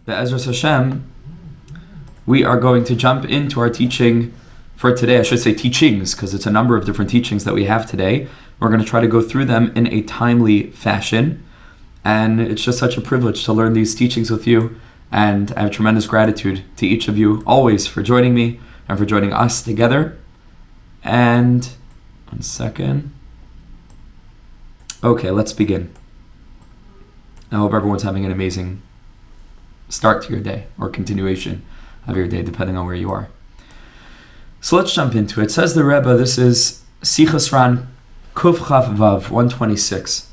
Be'ezras Hashem, we are going to jump into our teaching for today. I should say teachings, because it's a number of different teachings that we have today. We're going to try to go through them in a timely fashion. And it's just such a privilege to learn these teachings with you. And I have tremendous gratitude to each of you always for joining me and for joining us together. And 1 second. Okay, let's begin. I hope everyone's having an amazing start to your day or continuation of your day, depending on where you are. So let's jump into it. Says the Rebbe, this is Sichos HaRan, Kuf Chaf Vav, 126.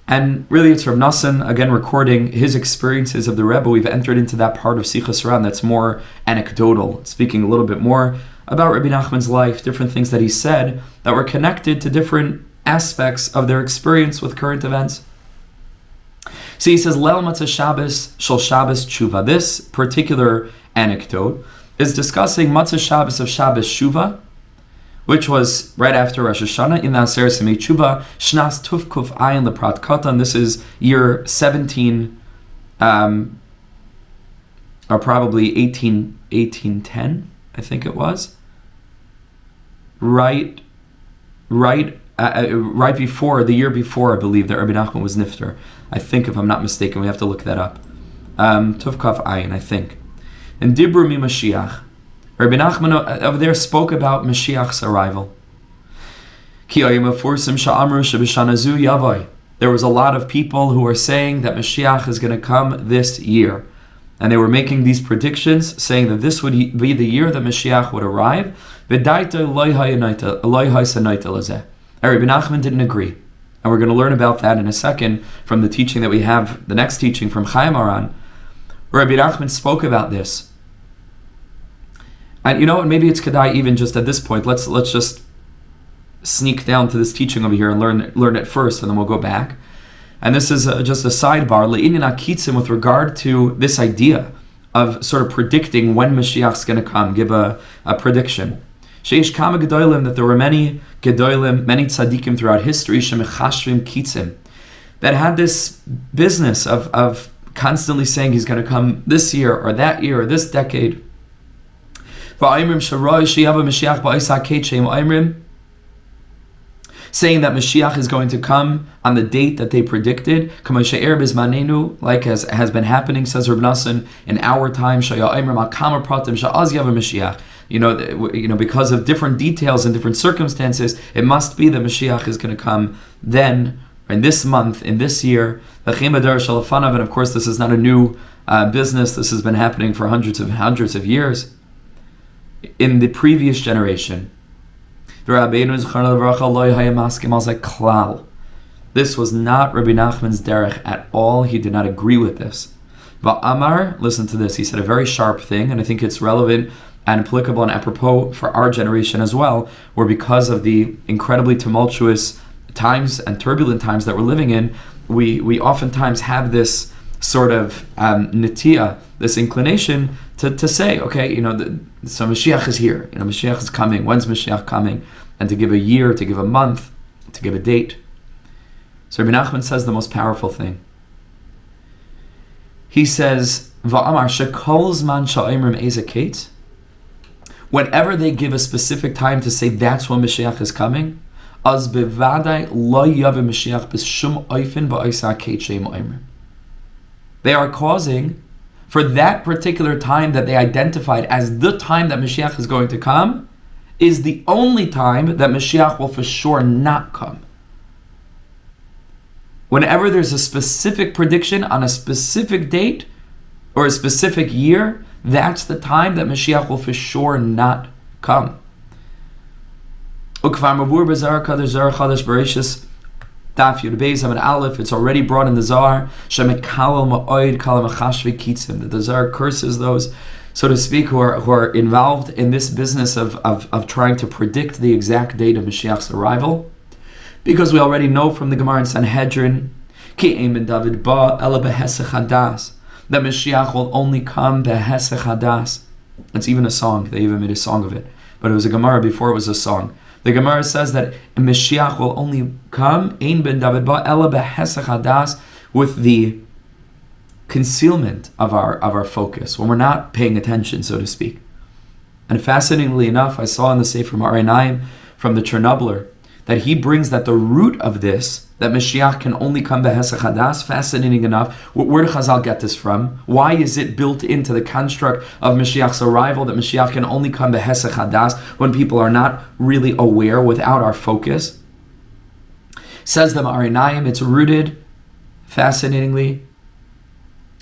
And really it's Reb Nosson, again recording his experiences of the Rebbe. We've entered into that part of Sichos HaRan that's more anecdotal, speaking a little bit more about Rebbe Nachman's life, different things that he said that were connected to different aspects of their experience with current events. So he says, Leil Matzah Shabbos Shel Shabbos Tshuva. This particular anecdote is discussing Matzah Shabbos of Shabbos Tshuva, which was right after Rosh Hashanah in the Aseret Semei Tshuva, Shnas Tuf Kuf Ayin Leprat Katan. This is year 17, or probably 1810, I think it was. Right before, the year before, I believe, that Rebbe Nachman was nifter. I think, if I'm not mistaken, we have to look that up. Tuf Kaf Ayin, I think. And Dibru Mi Moshiach. Rebbe Nachman over there spoke about Moshiach's arrival. There was a lot of people who were saying that Moshiach is going to come this year. And they were making these predictions, saying that this would be the year that Moshiach would arrive. And Rebbe Nachman didn't agree. And we're going to learn about that in a second from the teaching that we have, the next teaching from Chaim Aran. Rebbe Nachman spoke about this. And you know what, maybe it's Kedai even just at this point, let's just sneak down to this teaching over here and learn it first, and then we'll go back. And this is just a sidebar, Le'inin HaKitzim, with regard to this idea of sort of predicting when Mashiach's going to come, give a prediction. Sheish Kama Gedolim, that there were many Gedolim, many Tzadikim throughout history, Shemechashvim Kitzim, that had this business of constantly saying he's going to come this year or that year or this decade. Saying that Mashiach is going to come on the date that they predicted, like as has been happening, says Reb Nosson, in our time. Because of different details and different circumstances, it must be that Mashiach is going to come then, in this month, in this year. And of course, this is not a new business. This has been happening for hundreds of years. In the previous generation, this was not Rebbe Nachman's derech at all. He did not agree with this. Amar, listen to this. He said a very sharp thing, and I think it's relevant and applicable and apropos for our generation as well, where because of the incredibly tumultuous times and turbulent times that we're living in, we oftentimes have this sort of netiya, this inclination to say, okay, so Mashiach is here. Mashiach is coming. When's Mashiach coming? And to give a year, to give a month, to give a date. So Rebbe Nachman says the most powerful thing. He says, Va'amar shekol zman sha'imrim ezekate. Whenever they give a specific time to say that's when Mashiach is coming, az bevadai lo yave Mashiach b'shum oifin ba'isa kate she'im oimrim. They are causing, for that particular time that they identified as the time that Mashiach is going to come, is the only time that Mashiach will for sure not come. Whenever there's a specific prediction on a specific date or a specific year, that's the time that Mashiach will for sure not come. Daf Yud Beis Amud Aleph, it's already brought in the Zohar. That the Zohar curses those, so to speak, who are involved in this business of trying to predict the exact date of Mashiach's arrival, because we already know from the Gemara in Sanhedrin that Mashiach will only come behesech hadas. It's even a song. They even made a song of it, but it was a Gemara before it was a song. The Gemara says that Mashiach will only come ein ben David ba ela behesech hadas, with the concealment of our focus, when we're not paying attention, so to speak. And fascinatingly enough, I saw in the sefer from the Chernobyler that he brings that the root of this, that Moshiach can only come behesach hadas. Fascinating enough, where did Chazal get this from? Why is it built into the construct of Mashiach's arrival that Moshiach can only come behesach hadas when people are not really aware, without our focus? Says the Ma'arinayim, it's rooted, fascinatingly,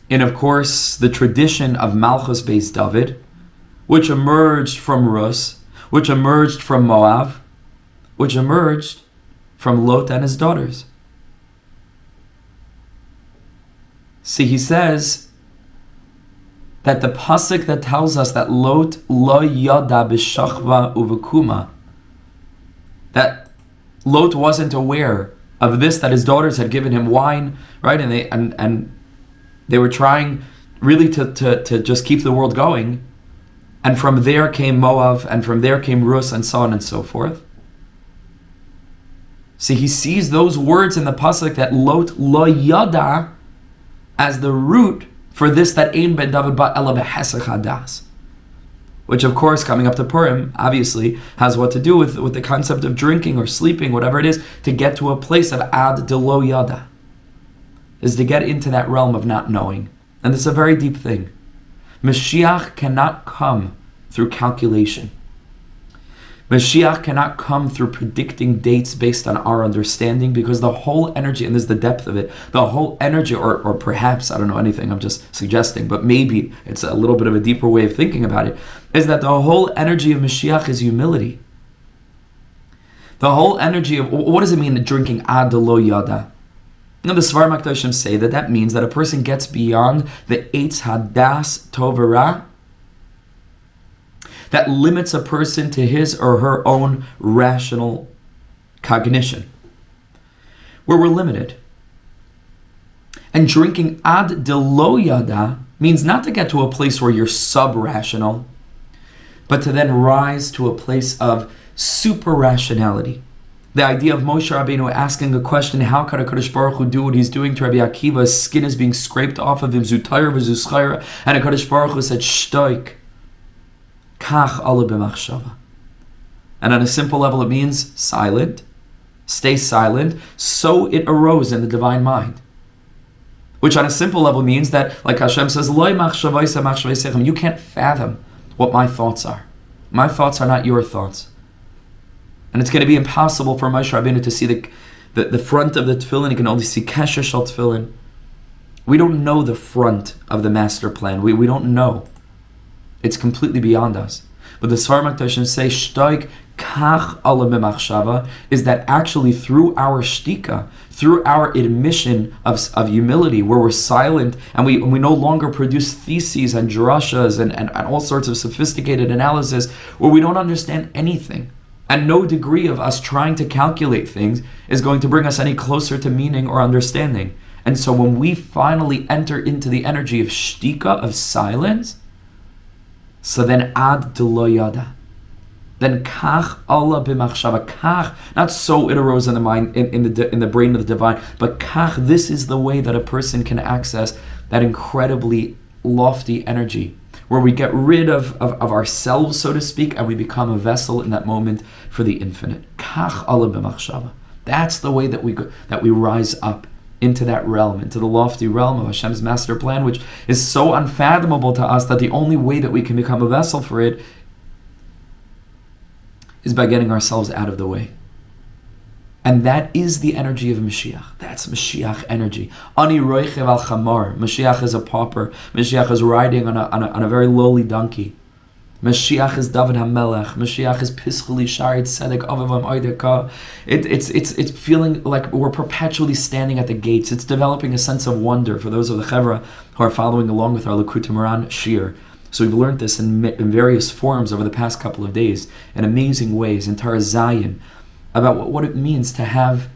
in, of course, the tradition of Malchus Beis David, which emerged from Rus, which emerged from Moab, which emerged from Lot and his daughters. See, he says that the pasuk that tells us that Lot lo yada b'shachva uvekuma, that Lot wasn't aware of this, that his daughters had given him wine, right? And they were trying really to just keep the world going. And from there came Moab, and from there came Rus, and so on and so forth. See, he sees those words in the pasuk that Lot lo yada as the root for this, that ein ben David ba ela behesach hadas, which, of course, coming up to Purim, obviously has what to do with the concept of drinking or sleeping, whatever it is, to get to a place of ad de lo yada, is to get into that realm of not knowing. And this is a very deep thing. Mashiach cannot come through calculation. Mashiach cannot come through predicting dates based on our understanding, because the whole energy, and this is the depth of it, the whole energy, or perhaps, I don't know anything, I'm just suggesting, but maybe it's a little bit of a deeper way of thinking about it, is that the whole energy of Mashiach is humility. The whole energy of, what does it mean, drinking ad lo yada? Now, the Svar Makdashim say that means that a person gets beyond the eitz hadas tov ra, that limits a person to his or her own rational cognition, where we're limited. And drinking ad de lo yada means not to get to a place where you're sub-rational, but to then rise to a place of super-rationality. The idea of Moshe Rabbeinu asking a question, how could HaKadosh Baruch Hu do what he's doing to Rabbi Akiva? His skin is being scraped off of him, zutayr v'zuschayra, and HaKadosh Baruch Hu said, shtoik. Kach ala b'machshava. And on a simple level, it means silent, stay silent, so it arose in the divine mind. Which on a simple level means that, like Hashem says, Loi machshavaysa machshavayseichem, you can't fathom what my thoughts are. My thoughts are not your thoughts. And it's going to be impossible for Moshe Rabbeinu to see the front of the tefillin. He can only see kesher shel tefillin. We don't know the front of the master plan. We don't know. It's completely beyond us. But the Svar Makdashim say, shtoik kach ala b'machshava, is that actually through our shtika, through our admission of humility, where we're silent and we no longer produce theses and drashas and all sorts of sophisticated analysis, where we don't understand anything. And no degree of us trying to calculate things is going to bring us any closer to meaning or understanding. And so when we finally enter into the energy of shtika, of silence, so then ad de lo yada, then kach Allah b'machshava, kach, not so it arose in the mind, in the brain of the divine, but kach, this is the way that a person can access that incredibly lofty energy, where we get rid of ourselves, so to speak, and we become a vessel in that moment for the infinite. Kach ala b'machshava. That's the way that we rise up into that realm, into the lofty realm of Hashem's master plan, which is so unfathomable to us that the only way that we can become a vessel for it is by getting ourselves out of the way. And that is the energy of Mashiach. That's Mashiach energy. Ani roichev al chamar. Mashiach is a pauper. Mashiach is riding on a very lowly donkey. Mashiach is David HaMelech. Mashiach is Pischuli Sharid Tzedek Avavam Oideka. It's feeling like we're perpetually standing at the gates. It's developing a sense of wonder for those of the Chevra who are following along with our Likutei Moharan shiur. So we've learned this in various forms over the past couple of days, in amazing ways, in Torah Zion, about what it means to have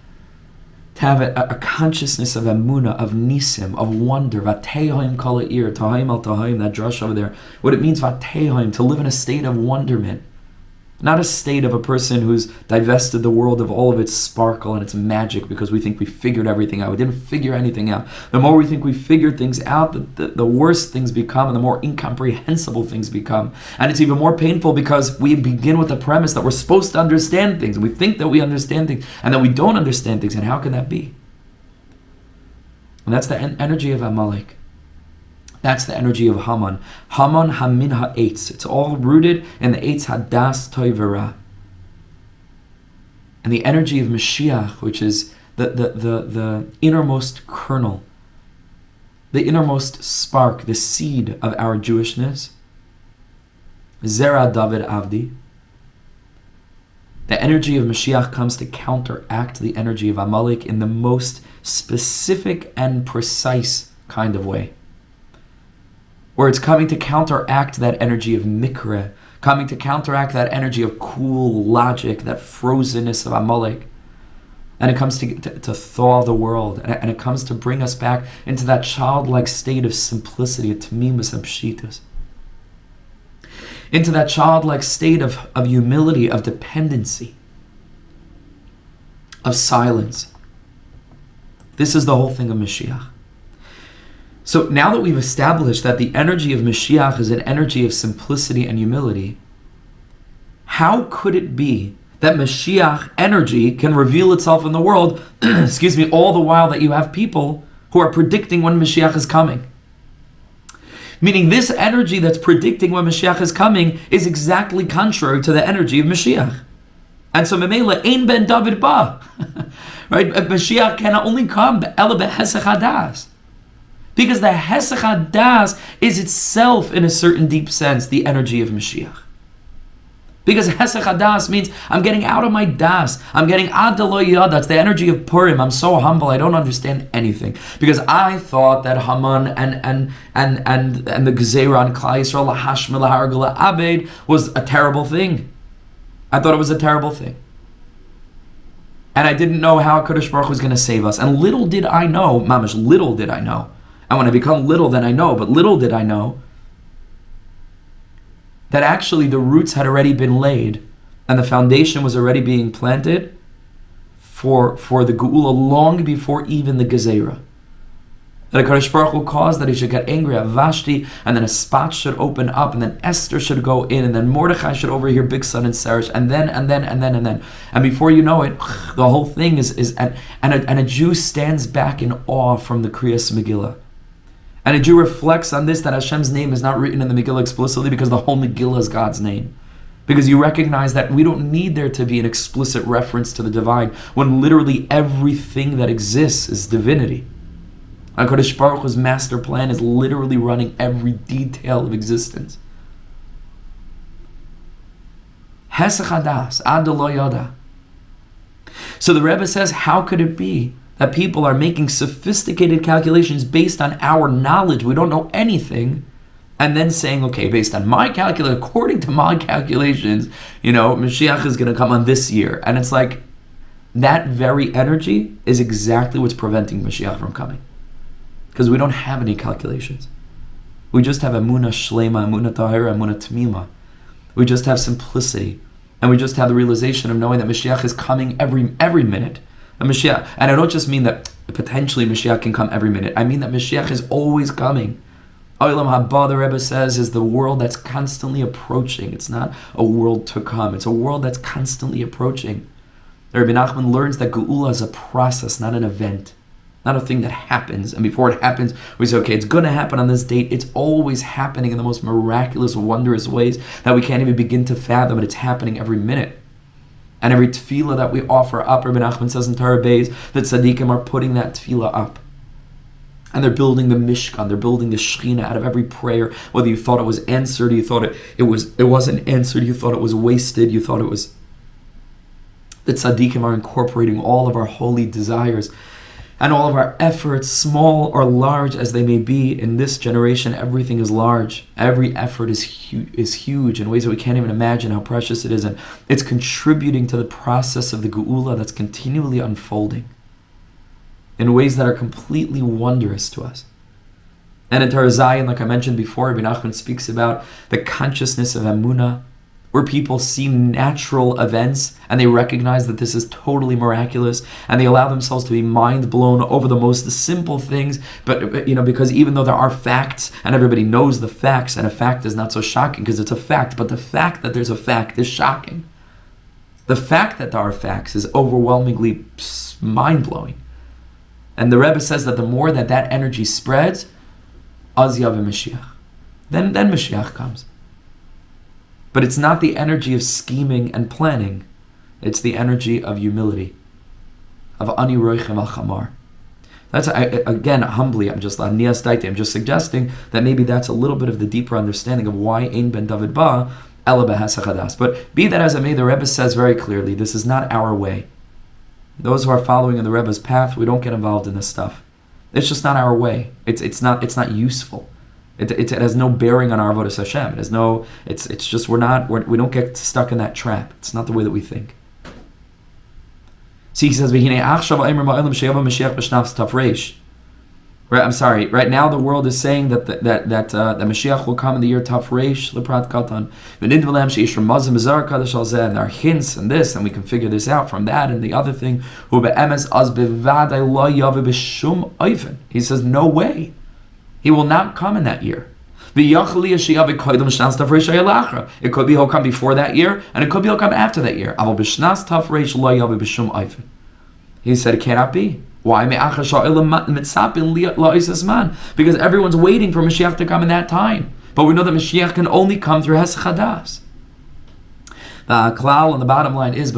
a consciousness of emunah, of nisim, of wonder, vatehoim kol ha'ir, tahaim al tahaim, that drush over there, what it means vatehoim, to live in a state of wonderment, Not a state of a person who's divested the world of all of its sparkle and its magic because we think we figured everything out. We didn't figure anything out. The more we think we figured things out, the worse things become and the more incomprehensible things become. And it's even more painful because we begin with the premise that we're supposed to understand things. And we think that we understand things and that we don't understand things. And how can that be? And that's the energy of Amalek. That's the energy of Haman. Haman hamin ha'etz. It's all rooted in the eitz hadas toivera. And the energy of Moshiach, which is the innermost kernel, the innermost spark, the seed of our Jewishness. Zera David Avdi. The energy of Moshiach comes to counteract the energy of Amalek in the most specific and precise kind of way. Where it's coming to counteract that energy of mikra, coming to counteract that energy of cool logic, that frozenness of Amalek. And it comes to thaw the world, and it comes to bring us back into that childlike state of simplicity, of tendencies and pshitus. Into that childlike state of humility, of dependency, of silence. This is the whole thing of Mashiach. So now that we've established that the energy of Mashiach is an energy of simplicity and humility, how could it be that Mashiach energy can reveal itself in the world, all the while that you have people who are predicting when Mashiach is coming? Meaning this energy that's predicting when Mashiach is coming is exactly contrary to the energy of Mashiach. And so Memela, Ein ben David ba. Right? Mashiach can only come Ela behesach hadas. Because the hesach hadas is itself, in a certain deep sense, the energy of Mashiach. Because hesach hadas means I'm getting out of my das. I'm getting ad lo yada. That's the energy of Purim. I'm so humble. I don't understand anything. Because I thought that Haman and the Gezerah on Klal Yisrael lahashmil lahargul abed was a terrible thing. I thought it was a terrible thing. And I didn't know how Kadosh Baruch Hu was going to save us. And little did I know, mamash, little did I know. And when I become little, then I know. But little did I know that actually the roots had already been laid and the foundation was already being planted for the Geulah long before even the Gezerah. That HaKadosh Baruch Hu caused that he should get angry at Vashti, and then a spot should open up, and then Esther should go in, and then Mordechai should overhear Big Son and Seresh, and then. And before you know it, the whole thing is and a Jew stands back in awe from the Kriyas Megillah. And a Jew reflects on this, that Hashem's name is not written in the Megillah explicitly because the whole Megillah is God's name. Because you recognize that we don't need there to be an explicit reference to the divine when literally everything that exists is divinity. HaKadosh Baruch Hu's master plan is literally running every detail of existence. Hesach hadas, ad lo yada. So the Rebbe says, how could it be that people are making sophisticated calculations based on our knowledge? We don't know anything. And then saying, okay, based on my calculation, according to my calculations, Mashiach is going to come on this year. And it's like, that very energy is exactly what's preventing Mashiach from coming. Because we don't have any calculations. We just have emunah shlema, emunah tahira, emunah tamima. We just have simplicity. And we just have the realization of knowing that Mashiach is coming every minute. And Mashiach, and I don't just mean that potentially Mashiach can come every minute. I mean that Mashiach is always coming. Olam haba, the Rebbe says, is the world that's constantly approaching. It's not a world to come. It's a world that's constantly approaching. Rebbe Nachman learns that Geulah is a process, not an event. Not a thing that happens, and before it happens, we say, okay, it's going to happen on this date. It's always happening in the most miraculous, wondrous ways that we can't even begin to fathom, but it's happening every minute. And every tefillah that we offer up, Rebbe Nachman says in Torah Beis, that tzaddikim are putting that tefillah up. And they're building the Mishkan, they're building the Shechina out of every prayer, whether you thought it was answered, you thought it wasn't answered, you thought it was wasted, you thought it was... The tzaddikim are incorporating all of our holy desires and all of our efforts, small or large as they may be. In this generation, everything is large. Every effort is huge in ways that we can't even imagine how precious it is. And it's contributing to the process of the Geulah that's continually unfolding in ways that are completely wondrous to us. And in Torah Zion, like I mentioned before, Rebbe Nachman speaks about the consciousness of Emunah, where people see natural events and they recognize that this is totally miraculous, and they allow themselves to be mind blown over the most simple things. But because even though there are facts and everybody knows the facts, and a fact is not so shocking because it's a fact, but the fact that there's a fact is shocking. The fact that there are facts is overwhelmingly mind blowing. And the Rebbe says that the more that energy spreads, az yaveh Mashiach. Then Mashiach comes. But it's not the energy of scheming and planning. It's the energy of humility, of ani roichem al chamar. That's, again, humbly, I'm just suggesting that maybe that's a little bit of the deeper understanding of why Ein Ben David Ba Ela Behesach Hadas. But be that as it may, the Rebbe says very clearly, this is not our way. Those who are following in the Rebbe's path, we don't get involved in this stuff. It's just not our way. It's not useful. It has no bearing on our avodas Hashem. It's just we don't get stuck in that trap. It's not the way that we think. See, he says, right now the world is saying that Mashiach will come in the year Tafresh, Leprat Katan. And there are hints and this, and we can figure this out from that and the other thing. He says, no way. He will not come in that year. It could be he'll come before that year, and it could be he'll come after that year. He said it cannot be. Why? Because everyone's waiting for Mashiach to come in that time. But we know that Mashiach can only come through Hesach Hadas. The klal on the bottom line is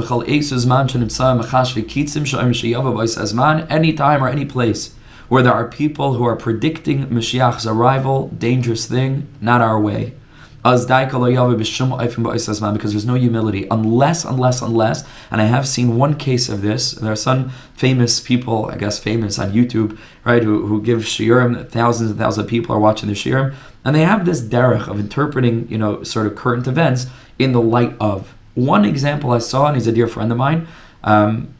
any time or any place where there are people who are predicting Mashiach's arrival, dangerous thing, not our way. Because there's no humility, unless, and I have seen one case of this. There are some famous people, I guess famous on YouTube, right, who give shiurim, thousands and thousands of people are watching the shiurim, and they have this derech of interpreting, sort of current events in the light of. One example I saw, and he's a dear friend of mine, I'm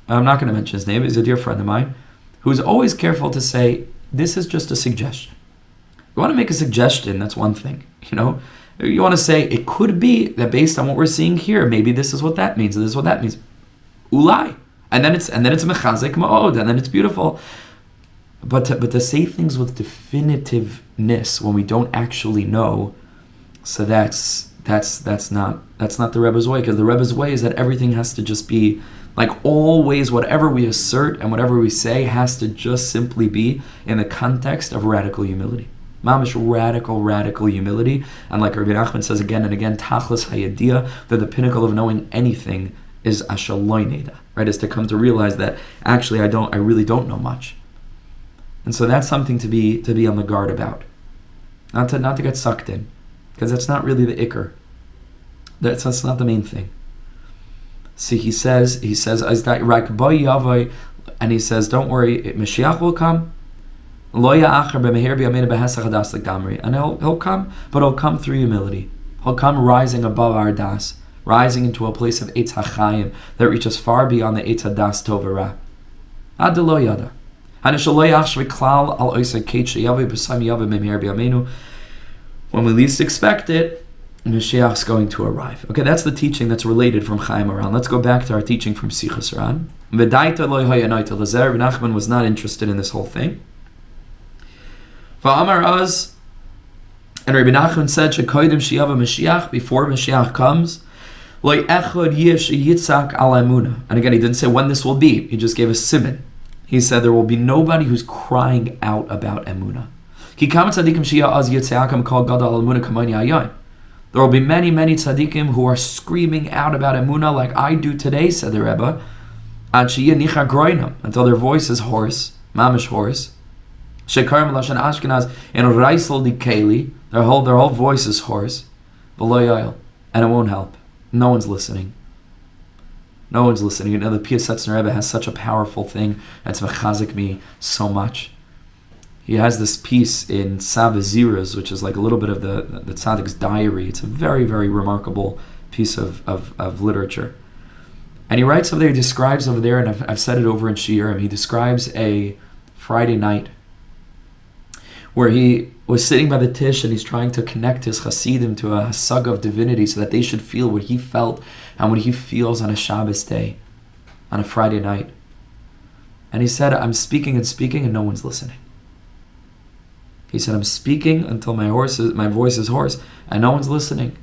not going to mention his name, he's a dear friend of mine, who's always careful to say, this is just a suggestion. You want to make a suggestion, that's one thing. You want to say, it could be that based on what we're seeing here, maybe this is what that means, and this is what that means. Ulai. And then it's mechazik ma'od, and then it's beautiful. But to say things with definitiveness when we don't actually know, so that's not the Rebbe's way, because the Rebbe's way is that everything has to just be like always, whatever we assert and whatever we say has to just simply be in the context of radical humility. Mamish radical humility. And like Rebbe Nachman says again and again, tachlis hayadiyah, that the pinnacle of knowing anything is ashaloi neda, right? Is to come to realize that actually I really don't know much. And so that's something to be on the guard about. Not to get sucked in. Because that's not really the ikr. That's not the main thing. See, he says, and he says, don't worry, Mashiach will come. And he'll come, but he'll come through humility. He'll come rising above our das, rising into a place of Eitz HaChaim that reaches far beyond the Eitz HaDas Tov Ra. Ad lo yada. When we least expect it, Moshiach's going to arrive. Okay, that's the teaching that's related from Chaim HaRan. Let's go back to our teaching from Sichos HaRan. Rebbe Nachman was not interested in this whole thing. And Rebbe Nachman said, before Mashiach comes, and again, he didn't say when this will be. He just gave a siman. He said there will be nobody who's crying out about emunah. There will be many tzaddikim who are screaming out about emunah like I do today, said the Rebbe, until their voice is hoarse, mamish hoarse. Their whole voice is hoarse, and it won't help. No one's listening. The Piasetzner Rebbe has such a powerful thing that's mechazik me so much. He has this piece in Saviziras, which is like a little bit of the Tzaddik's diary. It's a very, very remarkable piece of literature. And he writes over there, he describes over there, and I've said it over in shiurim, he describes a Friday night where he was sitting by the tish and he's trying to connect his Hasidim to a hasag of divinity so that they should feel what he felt and what he feels on a Shabbos day, on a Friday night. And he said, I'm speaking and no one's listening. He said, I'm speaking until my voice is hoarse and no one's listening.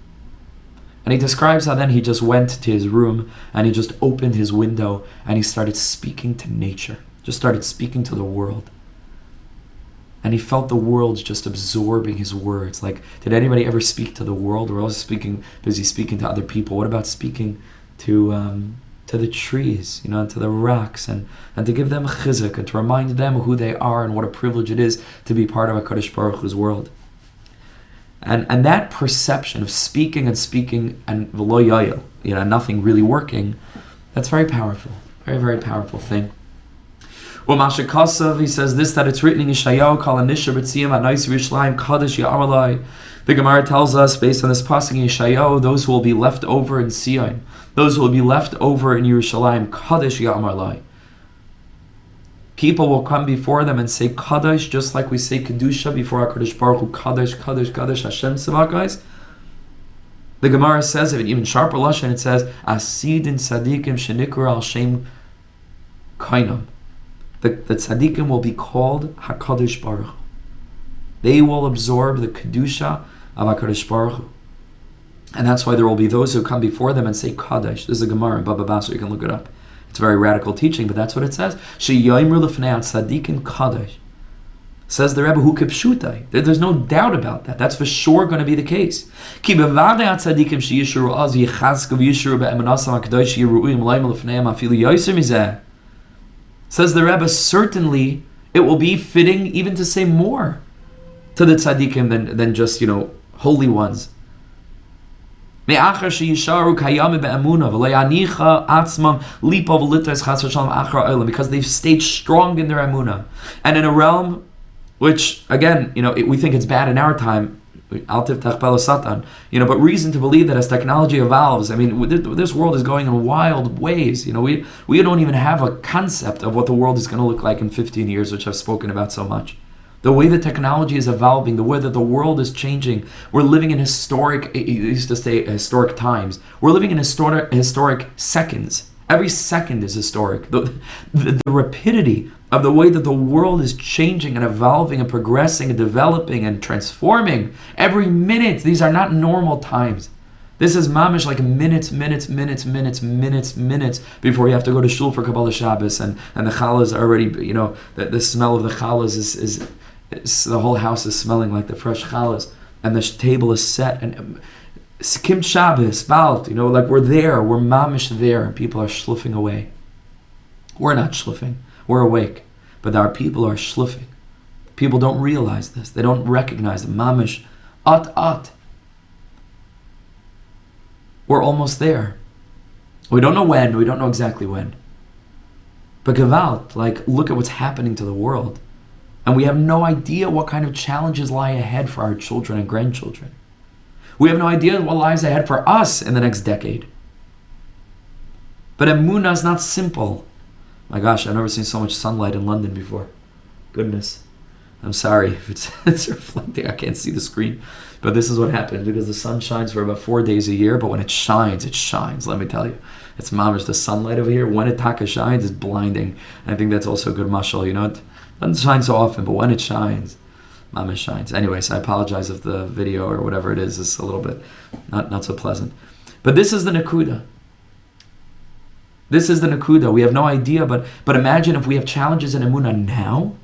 And he describes how then he just went to his room and he just opened his window and he started speaking to nature, just started speaking to the world. And he felt the world just absorbing his words. Like, did anybody ever speak to the world? We're always busy speaking to other people. What about speaking to the trees, to the rocks, and to give them a chizuk and to remind them who they are and what a privilege it is to be part of HaKadosh Baruch Hu's world. And that perception of speaking and v'lo yayil, nothing really working, that's very powerful, very, very powerful thing. Well, Masha Kasav, he says this, that it's written in Yeshayahu, Kal Anisha B'tziyim Anais Yerushalayim Kadosh Ya'amalai. The Gemara tells us, based on this pasuk in Yeshayahu, those who will be left over in Sion, those who will be left over in Yerushalayim, Kadosh Ya'amalai. People will come before them and say Kadosh, just like we say Kedusha before HaKadosh Baruch Hu, Kadosh, Kadosh, Kadosh, Hashem Tzavah, guys. The Gemara says, if it even sharper lashon, it says, Asidin Tzadikim Shenikra Al Shem Kainam. The tzaddikim will be called HaKadosh Baruch Hu. They will absorb the Kedusha of HaKadosh Baruch Hu. And that's why there will be those who come before them and say Kadosh. This is a Gemara in Baba Basra, you can look it up. It's very radical teaching, but that's what it says. She'yoimru l'fnei tzaddikim Kadosh. Says the Rebbe, Hu kipshutai. There's no doubt about that. That's for sure going to be the case. Ki bevadei tzaddikim sheyishuru az yichazku v'yishuru be'emunasam HaKadosh yiru'im l'ayim l'fneim afilu yoser mizeh. Says the Rebbe, certainly it will be fitting even to say more to the tzaddikim than just, holy ones. Because they they've stayed strong in their emunah. And in a realm which, again, we think it's bad in our time, but reason to believe that as technology evolves, this world is going in wild ways. We don't even have a concept of what the world is going to look like in 15 years, which I've spoken about so much. The way that technology is evolving, the way that the world is changing, we're living in historic times. We're living in historic seconds. Every second is historic. The rapidity of the way that the world is changing and evolving and progressing and developing and transforming. Every minute, these are not normal times. This is mamish like minutes before you have to go to shul for Kabbalah Shabbos, and the challah is already, the smell of the challah is the whole house is smelling like the fresh challahs, and the table is set, and Kim Shabbos, Balt, like we're mamish there, and people are schluffing away. We're not schluffing, we're awake, but our people are schluffing. People don't realize this, they don't recognize the mamish, at. We're almost there. We don't know when, we don't know exactly when. But Gewalt, look at what's happening to the world. And we have no idea what kind of challenges lie ahead for our children and grandchildren. We have no idea what lies ahead for us in the next decade. But emunah is not simple. My gosh, I've never seen so much sunlight in London before. Goodness. I'm sorry if it's reflecting. I can't see the screen. But this is what happens, because the sun shines for about 4 days a year, but when it shines, let me tell you. It's mamish, the sunlight over here, when it taka shines, it's blinding. And I think that's also a good mashal, it doesn't shine so often, but when it shines, mamish shines. Anyways, I apologize if the video or whatever it is a little bit not so pleasant. But this is the nakuda. This is the nakuda. We have no idea, but imagine if we have challenges in emunah now.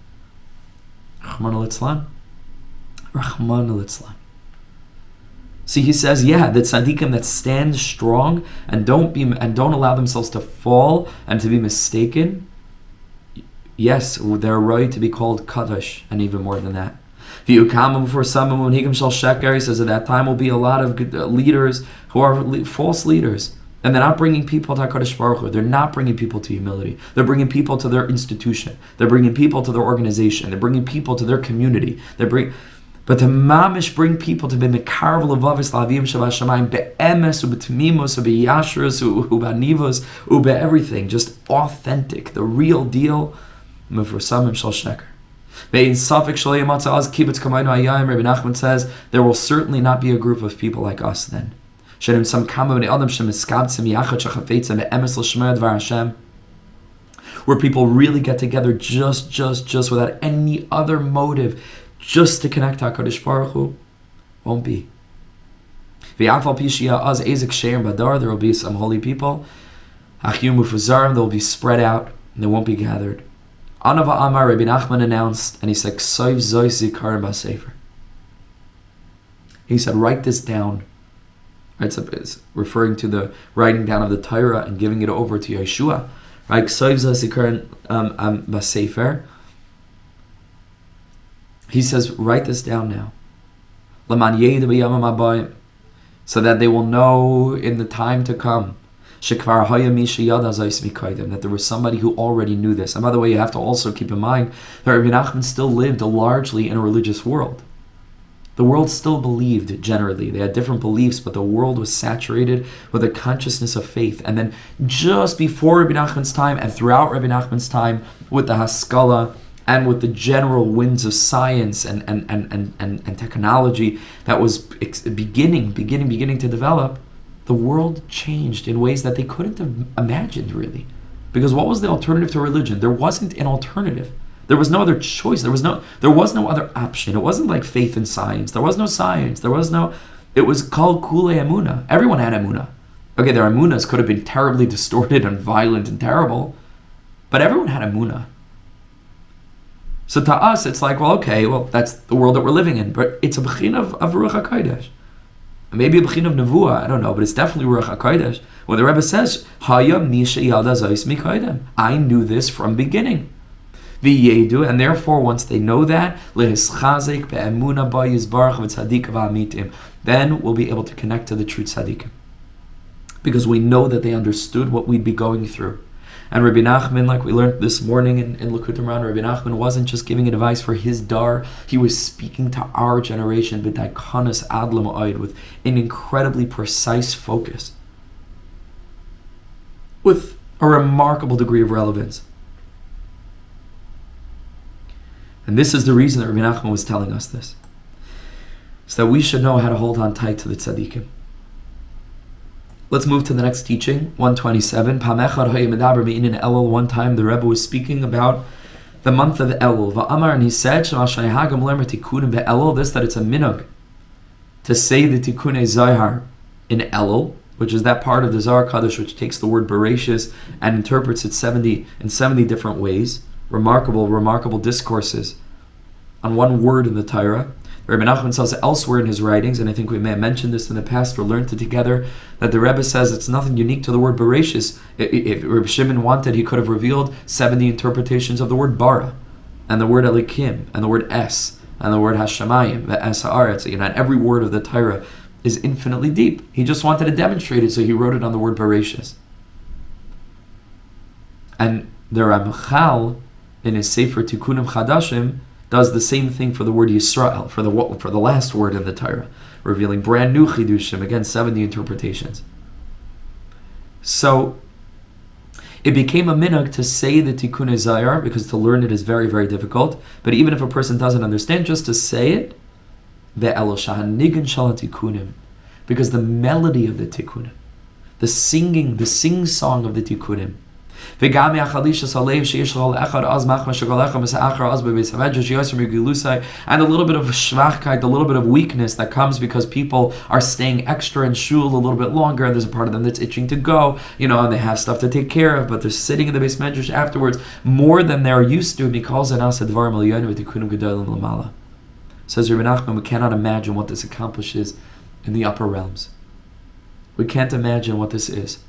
Rahman al-Islam. See, he says, the tzaddikim that stand strong and don't allow themselves to fall and to be mistaken. Yes, they're right to be called kadosh, and even more than that. He says at that time will be a lot of leaders who are false leaders, and they're not bringing people to HaKadosh Baruch Hu. They're not bringing people to humility. They're bringing people to their institution. They're bringing people to their organization. They're bringing people to their community. But to mamish bring people to be mekarav levavis la'avim shabashamayim be'emes u'b'tmimos u'b'yashrus u'b'anivos u'b'everything, just authentic, the real deal. Mefursamim shal sheker. Rebbe Nachman says there will certainly not be a group of people like us then. Where people really get together just without any other motive, just to connect to HaKadosh Baruch Hu, won't be. There will be some holy people. There will be spread out, and they won't be gathered. Anava Amar, Rebbe Nachman announced, and he said, sefer. He said, write this down. Right, it's referring to the writing down of the Torah and giving it over to Yeshua. Right, sefer. He says, write this down now. So that they will know in the time to come that there was somebody who already knew this. And by the way, you have to also keep in mind that Rebbe Nachman still lived largely in a religious world. The world still believed generally. They had different beliefs, but the world was saturated with a consciousness of faith. And then just before Rebbe Nachman's time and throughout Rebbe Nachman's time, with the Haskalah and with the general winds of science and technology that was beginning to develop, the world changed in ways that they couldn't have imagined, really. Because what was the alternative to religion? There wasn't an alternative. There was no other choice. There was no other option. It wasn't like faith in science. There was no science. It was called klal emunah. Everyone had emunah. Okay, their emunahs could have been terribly distorted and violent and terrible, but everyone had emunah. So to us, it's like, that's the world that we're living in, but it's a b'chin of Ruach HaKodesh. Maybe a b'chin of Nevuah, I don't know, but it's definitely Ruach HaKodesh. When the Rebbe says, I knew this from beginning. And therefore, once they know that, then we'll be able to connect to the true tzaddikim. Because we know that they understood what we'd be going through. And Rebbe Nachman, like we learned this morning in Likutei Moharan, Rebbe Nachman wasn't just giving advice for his dar, he was speaking to our generation with an incredibly precise focus, with a remarkable degree of relevance. And this is the reason that Rebbe Nachman was telling us this, so that we should know how to hold on tight to the tzaddikim. Let's move to the next teaching, 127. Elul. One time the Rebbe was speaking about the month of Elul. And he said, this, that it's a minhag to say the Tikkunei Zohar in Elul, which is that part of the Zohar Kadosh which takes the word Bereshis and interprets it 70 different ways. Remarkable discourses on one word in the Torah. Rebbe Nachman says elsewhere in his writings, and I think we may have mentioned this in the past or learned it together, that the Rebbe says it's nothing unique to the word Bereshis. If Rebbe Shimon wanted, he could have revealed 70 interpretations of the word Bara, and the word Elikim, and the word Es, and the word Hashemayim, the Es Haaretz. And every word of the Torah is infinitely deep. He just wanted to demonstrate it, so he wrote it on the word Bereshis. And the Ramchal, in his sefer Tikkunim Chadashim, does the same thing for the word Yisrael, for the last word in the Torah, revealing brand new chidushim, again 70 interpretations. So it became a minhag to say the Tikkunei Zohar, because to learn it is very, very difficult. But even if a person doesn't understand, just to say it, ve'elo shahanigan shal tikkunim, because the melody of the tikkunim, the sing-song of the tikkunim, and a little bit of schwachkeit, a little bit of weakness that comes because people are staying extra in shul a little bit longer, and there's a part of them that's itching to go, and they have stuff to take care of, but they're sitting in the beis medrash afterwards more than they're used to. Says Rebbe Nachman, we cannot imagine what this accomplishes in the upper realms. We can't imagine what this is.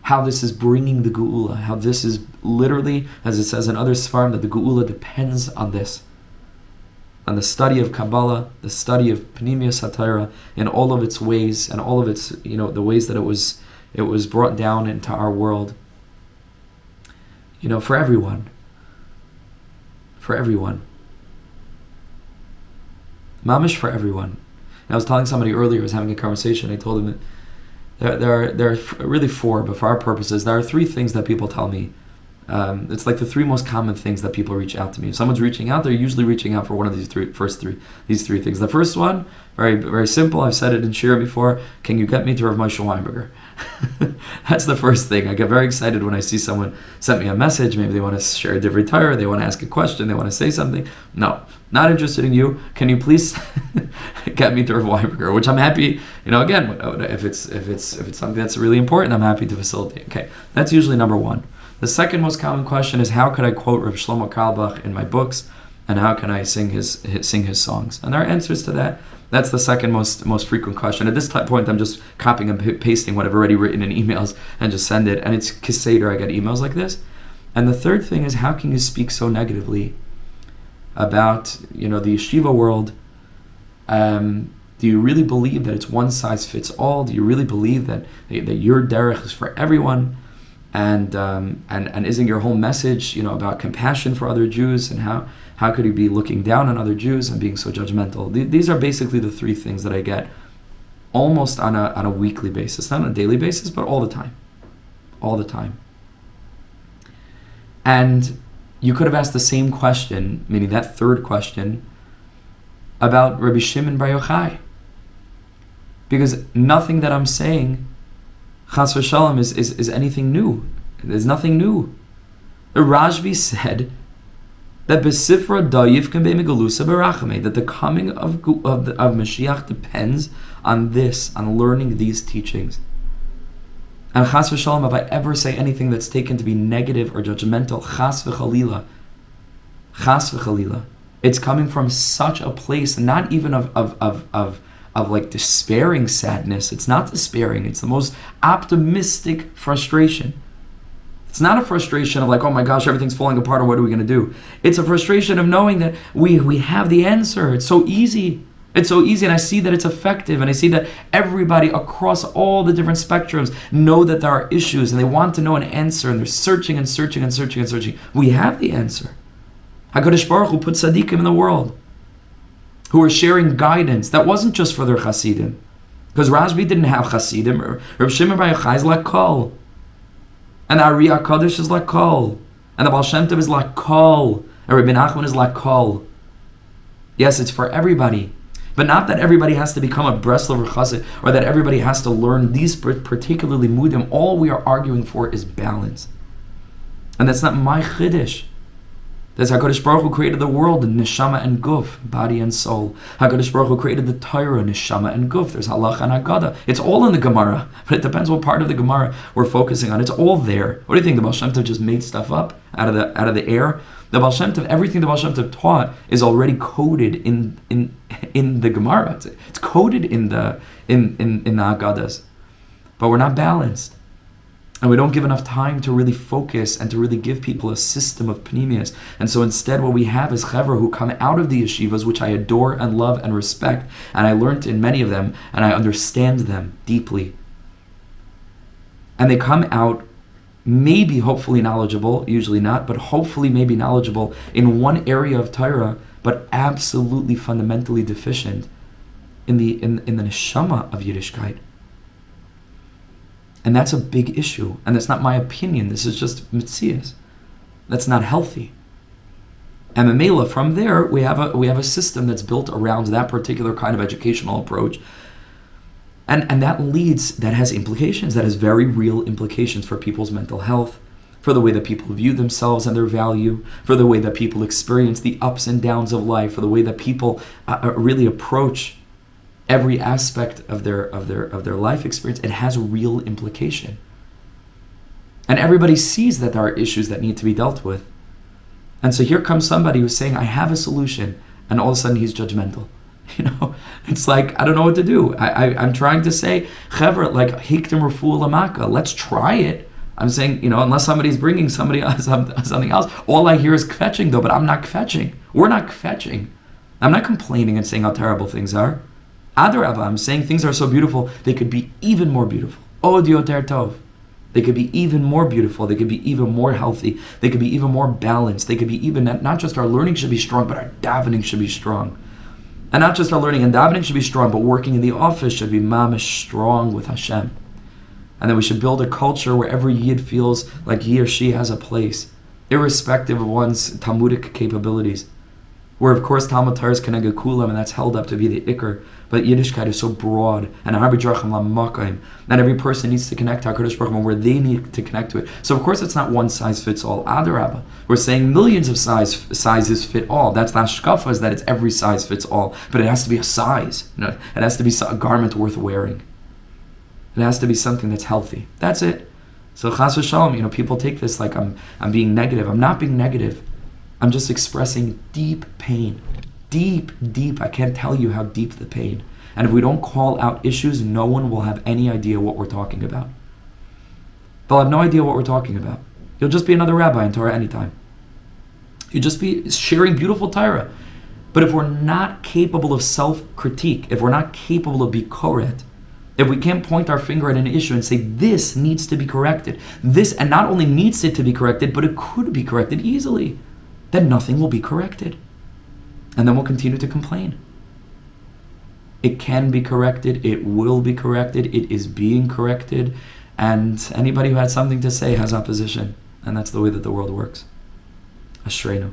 How this is bringing the Geulah, how this is literally, as it says in other Sfarim, that the Geulah depends on this, on the study of Kabbalah, the study of penimiyus haTorah in all of its ways, and all of its, the ways that it was brought down into our world. For everyone. Mamish for everyone. And I was telling somebody earlier, I was having a conversation, I told him that there are really four, but for our purposes, there are three things that people tell me It's like the three most common things that people reach out to me. If someone's reaching out, they're usually reaching out for one of these three things. The first one, very, very simple. I've said it in shiur before. Can you get me to Rav Moshe Weinberger? That's the first thing. I get very excited when I see someone sent me a message. Maybe they want to share a different Torah, they want to ask a question, they want to say something. No, not interested in you. Can you please get me to Rav Weinberger? Which I'm happy. Again, if it's something that's really important, I'm happy to facilitate. Okay, that's usually number one. The second most common question is, how could I quote Reb Shlomo Carlebach in my books, and how can I sing his songs? And there are answers to that. That's the second most frequent question. At this point, I'm just copying and pasting what I've already written in emails and just send it. And it's Kiseder, I get emails like this. And the third thing is, how can you speak so negatively about the yeshiva world? Do you really believe that it's one size fits all? Do you really believe that your derech is for everyone? And isn't your whole message, about compassion for other Jews, and how could you be looking down on other Jews and being so judgmental? These are basically the three things that I get almost on a weekly basis, not on a daily basis, but all the time. And you could have asked the same question, meaning that third question, about Rabbi Shimon Bar Yochai, because nothing that I'm saying, Chas v'shalom, is anything new. There's nothing new. The Rashbi said that besifra da'if can be megalusa berachame, that the coming of Moshiach depends on learning these teachings. And Chas v'shalom, if I ever say anything that's taken to be negative or judgmental, Chas v'chalila, it's coming from such a place, not even of like despairing sadness. It's not despairing. It's the most optimistic frustration. It's not a frustration of like, oh my gosh, everything's falling apart, or what are we going to do? It's a frustration of knowing that we have the answer. It's so easy. It's so easy, and I see that it's effective, and I see that everybody across all the different spectrums know that there are issues, and they want to know an answer, and they're searching and searching and searching and searching. We have the answer. HaKadosh Baruch Hu put tzaddikim in the world who were sharing guidance that wasn't just for their chasidim, because Rashbi didn't have chasidim. Reb Shimon Bar Yochai is lakol, and the Ari HaKadosh is lakol, and the Baal Shem Tov is lakol, and Rebbe Nachman is lakol. Yes, it's for everybody, but not that everybody has to become a Breslov chassid, or that everybody has to learn these particularly mudim. All we are arguing for is balance, and that's not my chiddush. That's HaKadosh Baruch Hu created the world in neshama and guf, body and soul. HaKadosh Baruch Hu created the Torah, neshama and guf. There's halacha and haggadah. It's all in the Gemara, but it depends what part of the Gemara we're focusing on. It's all there. What do you think? The Baal Shem Tov just made stuff up out of the air? The Baal Shem Tov, everything the Baal Shem Tov taught is already coded in the Gemara. It's coded in the haggadahs, but we're not balanced. And we don't give enough time to really focus and to really give people a system of penimiyus. And so instead what we have is chaver who come out of the yeshivas, which I adore and love and respect, and I learned in many of them, and I understand them deeply. And they come out maybe hopefully knowledgeable, usually not, but hopefully maybe knowledgeable in one area of Torah, but absolutely fundamentally deficient in the neshama of Yiddishkeit. And that's a big issue. And that's not my opinion. This is just mitzias. That's not healthy. And Mamela, from there, we have a system that's built around that particular kind of educational approach. And that has implications, that has very real implications for people's mental health, for the way that people view themselves and their value, for the way that people experience the ups and downs of life, for the way that people really approach every aspect of their life experience. It has a real implication. And everybody sees that there are issues that need to be dealt with. And so here comes somebody who's saying, I have a solution, and all of a sudden he's judgmental. It's like, I don't know what to do. I'm trying to say, Chevra, like, hiktim refuah lamaka, let's try it. I'm saying, unless somebody's bringing somebody else, something else, all I hear is kvetching though, but I'm not kvetching. We're not kvetching. I'm not complaining and saying how terrible things are. Adarabba, I'm saying things are so beautiful, they could be even more beautiful. Od yoter tov. They could be even more beautiful. They could be even more healthy. They could be even more balanced. They could be even, not just our learning should be strong, but our davening should be strong. And not just our learning and davening should be strong, but working in the office should be mamish strong with Hashem. And then we should build a culture where every Yid feels like he or she has a place. irrespective of one's Talmudic capabilities. Where, of course, Talmud Torah is Keneged Kulam, and that's held up to be the Iker, but Yiddishkeit is so broad, and every person needs to connect to HaKadosh Baruch Hu where they need to connect to it. So, of course, it's not one size fits all. Adarabba. We're saying millions of sizes fit all. That's the hashkafa, is that it's every size fits all, but it has to be a size. It has to be a garment worth wearing. It has to be something that's healthy. That's it. So, chas v'shalom, people take this like I'm being negative. I'm not being negative. I'm just expressing deep pain. Deep. I can't tell you how deep the pain. And if we don't call out issues, no one will have any idea what we're talking about. They'll have no idea what we're talking about. You'll just be another rabbi in Torah anytime. You'll just be sharing beautiful Torah. But if we're not capable of self-critique, if we're not capable of bikoret, if we can't point our finger at an issue and say, this needs to be corrected, this, and not only needs it to be corrected, but it could be corrected easily, then nothing will be corrected. And then we'll continue to complain. It can be corrected, it will be corrected, it is being corrected, and anybody who has something to say has opposition. And that's the way that the world works. Ashreinu.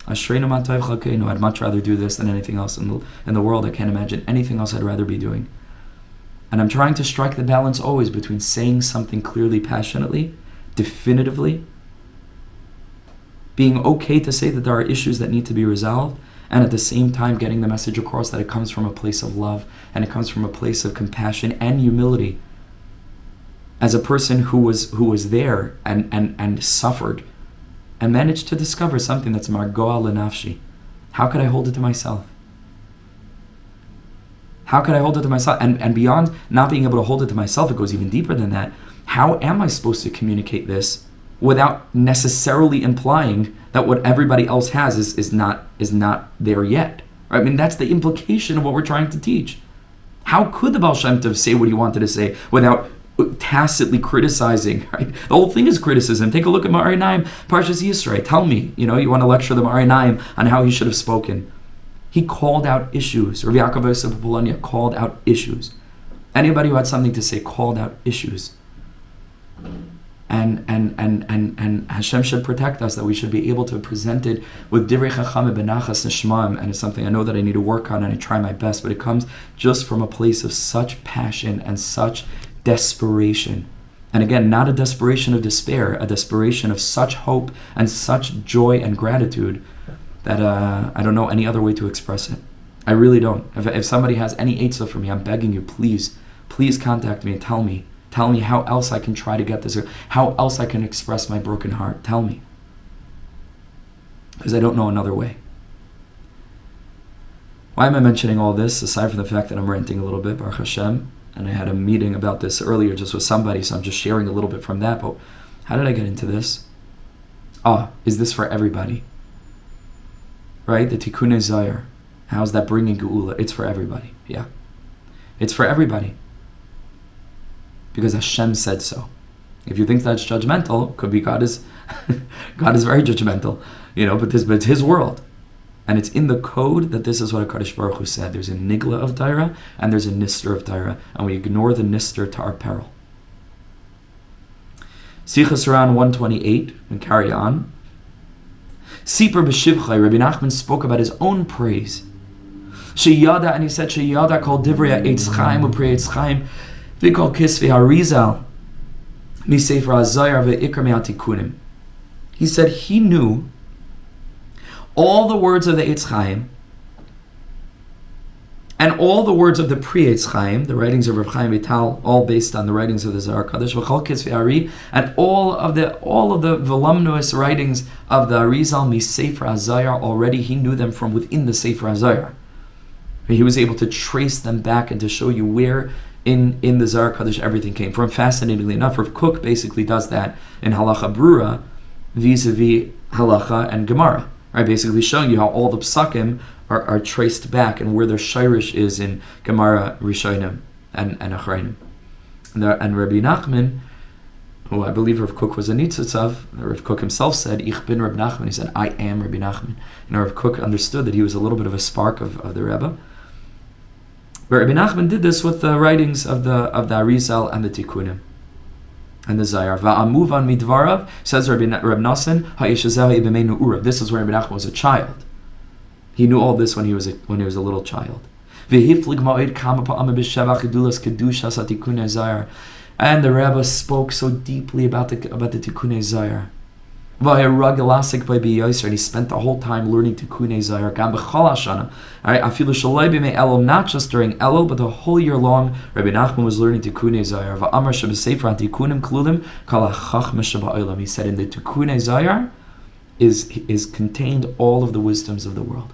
Ashreinu ma tov chalkeinu. I'd much rather do this than anything else in the world. I can't imagine anything else I'd rather be doing. And I'm trying to strike the balance always between saying something clearly, passionately, definitively, being okay to say that there are issues that need to be resolved, and at the same time getting the message across that it comes from a place of love, and it comes from a place of compassion and humility. As a person who was there and suffered, and managed to discover something that's margoa lenafshi, how could I hold it to myself? How could I hold it to myself? And beyond not being able to hold it to myself, it goes even deeper than that. How am I supposed to communicate this without necessarily implying that what everybody else has is not there yet? Right? I mean, that's the implication of what we're trying to teach. How could the Baal Shem Tov say what he wanted to say without tacitly criticizing? Right? The whole thing is criticism. Take a look at Ma'arei Naim, Parshas Yisrael. Tell me, you want to lecture the Ma'arei Naim on how he should have spoken. He called out issues. Rabbi Yaakov Yosef Polanya called out issues. Anybody who had something to say called out issues. And Hashem should protect us, that we should be able to present it with divrei chacham benachas nishmaim, and it's something I know that I need to work on, and I try my best, but it comes just from a place of such passion and such desperation. And again, not a desperation of despair, a desperation of such hope and such joy and gratitude that I don't know any other way to express it. I really don't. If somebody has any eitzah for me, I'm begging you, please contact me and tell me how else I can try to get this, or how else I can express my broken heart. Tell me. Because I don't know another way. Why am I mentioning all this, aside from the fact that I'm ranting a little bit, Baruch Hashem, and I had a meeting about this earlier just with somebody, so I'm just sharing a little bit from that, but how did I get into this? Is this for everybody? Right? The Tikkunei Zohar. How's that bringing Geulah? It's for everybody. Yeah. It's for everybody. Because Hashem said so. If you think that's judgmental, could be God is very judgmental, but it's His world. And it's in the code that this is what HaKadosh Baruch Hu said. There's a nigla of Torah and there's a nister of Torah, and we ignore the nister to our peril. Sichos HaRan 128, and carry on. Sipur b'shivchai, Rebbe Nachman spoke about his own praise. Sheyada, and he said, Sheyada called divrei Eitz Chaim u'prei Eitz Chaim v'kol kisvei harizal mi-sefer HaZohar ve'ikar me'atikunim. He said he knew all the words of the Eitz Chaim and all the words of the pre-Eitz Chaim, the writings of Reb Chaim Vital, all based on the writings of the Zohar Kadosh, v'chol kisvei Ari, and all of the voluminous writings of the Arizal mi-sefer HaZohar. Already he knew them from within the sefer HaZohar. He was able to trace them back and to show you where in the Zohar Kadosh everything came from. Fascinatingly enough, Rav Kook basically does that in Halacha Brura vis-a-vis Halacha and Gemara. Right, basically showing you how all the psakim are traced back and where their shirish is in Gemara, Rishonim, and Achrayim. And Rebbe Nachman, who I believe Rav Kook was a nitzitzav, Rav Kook himself said, Ich bin Rebbe Nachman. He said, I am Rebbe Nachman. And Rav Kook understood that he was a little bit of a spark of the Rebbe. But Rebbe Nachman did this with the writings of the Arizal and the Tikkunim. and the Zohar. Va'amuvan midvarav, says Reb Nosson, ha'ishazehi b'meinu urav. This is when Rebbe Nachman was a child. He knew all this when he was a little child. V'hiflig ma'od kama pa'amim b'shevach gedulas kedushas Tikkunei Zohar. And the Rebbe spoke so deeply about the Tikkunei Zohar. And he spent the whole time learning Tikkunei Zohar. Not just during Elul, but the whole year long, Rebbe Nachman was learning Tikkunei Zohar. He said, in the Tikkunei Zohar is contained all of the wisdoms of the world.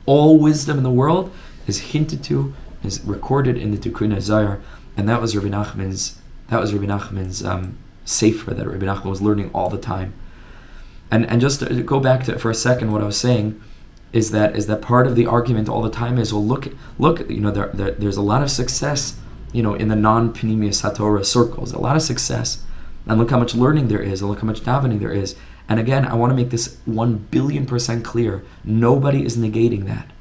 All wisdom in the world is hinted to, is recorded in the Tikkunei Zohar, and that was Rebbe Nachman's sefer that Rebbe Nachman was learning all the time. And just to go back to for a second, what I was saying is that part of the argument all the time is, well, look, there's a lot of success, in the non-penimiyus haTorah circles, a lot of success, and look how much learning there is, and look how much davening there is. And again, I want to make this 1,000,000,000% clear. Nobody is negating that.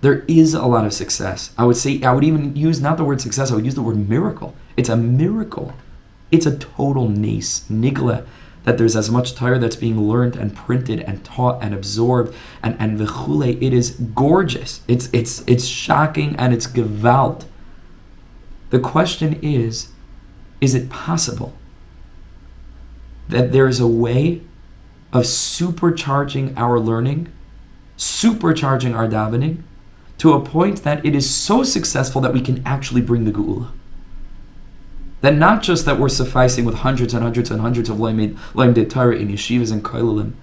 There is a lot of success. I would even use not the word success, I would use the word miracle. It's a miracle. It's a total nigla, that there's as much Torah that's being learned and printed and taught and absorbed and v'chule. It is gorgeous. It's shocking and it's gewalt. The question is it possible that there is a way of supercharging our learning, supercharging our davening, to a point that it is so successful that we can actually bring the Geulah? That not just that we're sufficing with hundreds and hundreds and hundreds of Laimdei Torah in yeshivas and kollalim,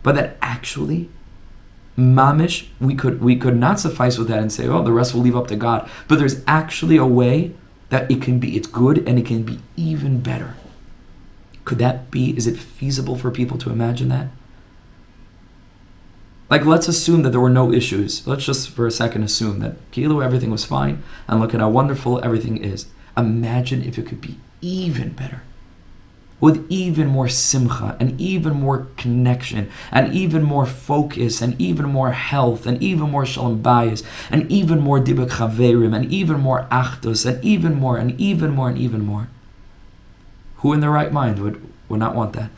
but that actually, mamish, we could not suffice with that and say, oh, the rest will leave up to God. But there's actually a way that it's good and it can be even better. Could that be? Is it feasible for people to imagine that? Like, let's assume that there were no issues. Let's just for a second assume that everything was fine, and look at how wonderful everything is. Imagine if it could be even better, with even more simcha, and even more connection, and even more focus, and even more health, and even more shalom bayis, and even more dibuk chaverim, and even more achdus, and even more, and even more, and even more. Who in their right mind would not want that?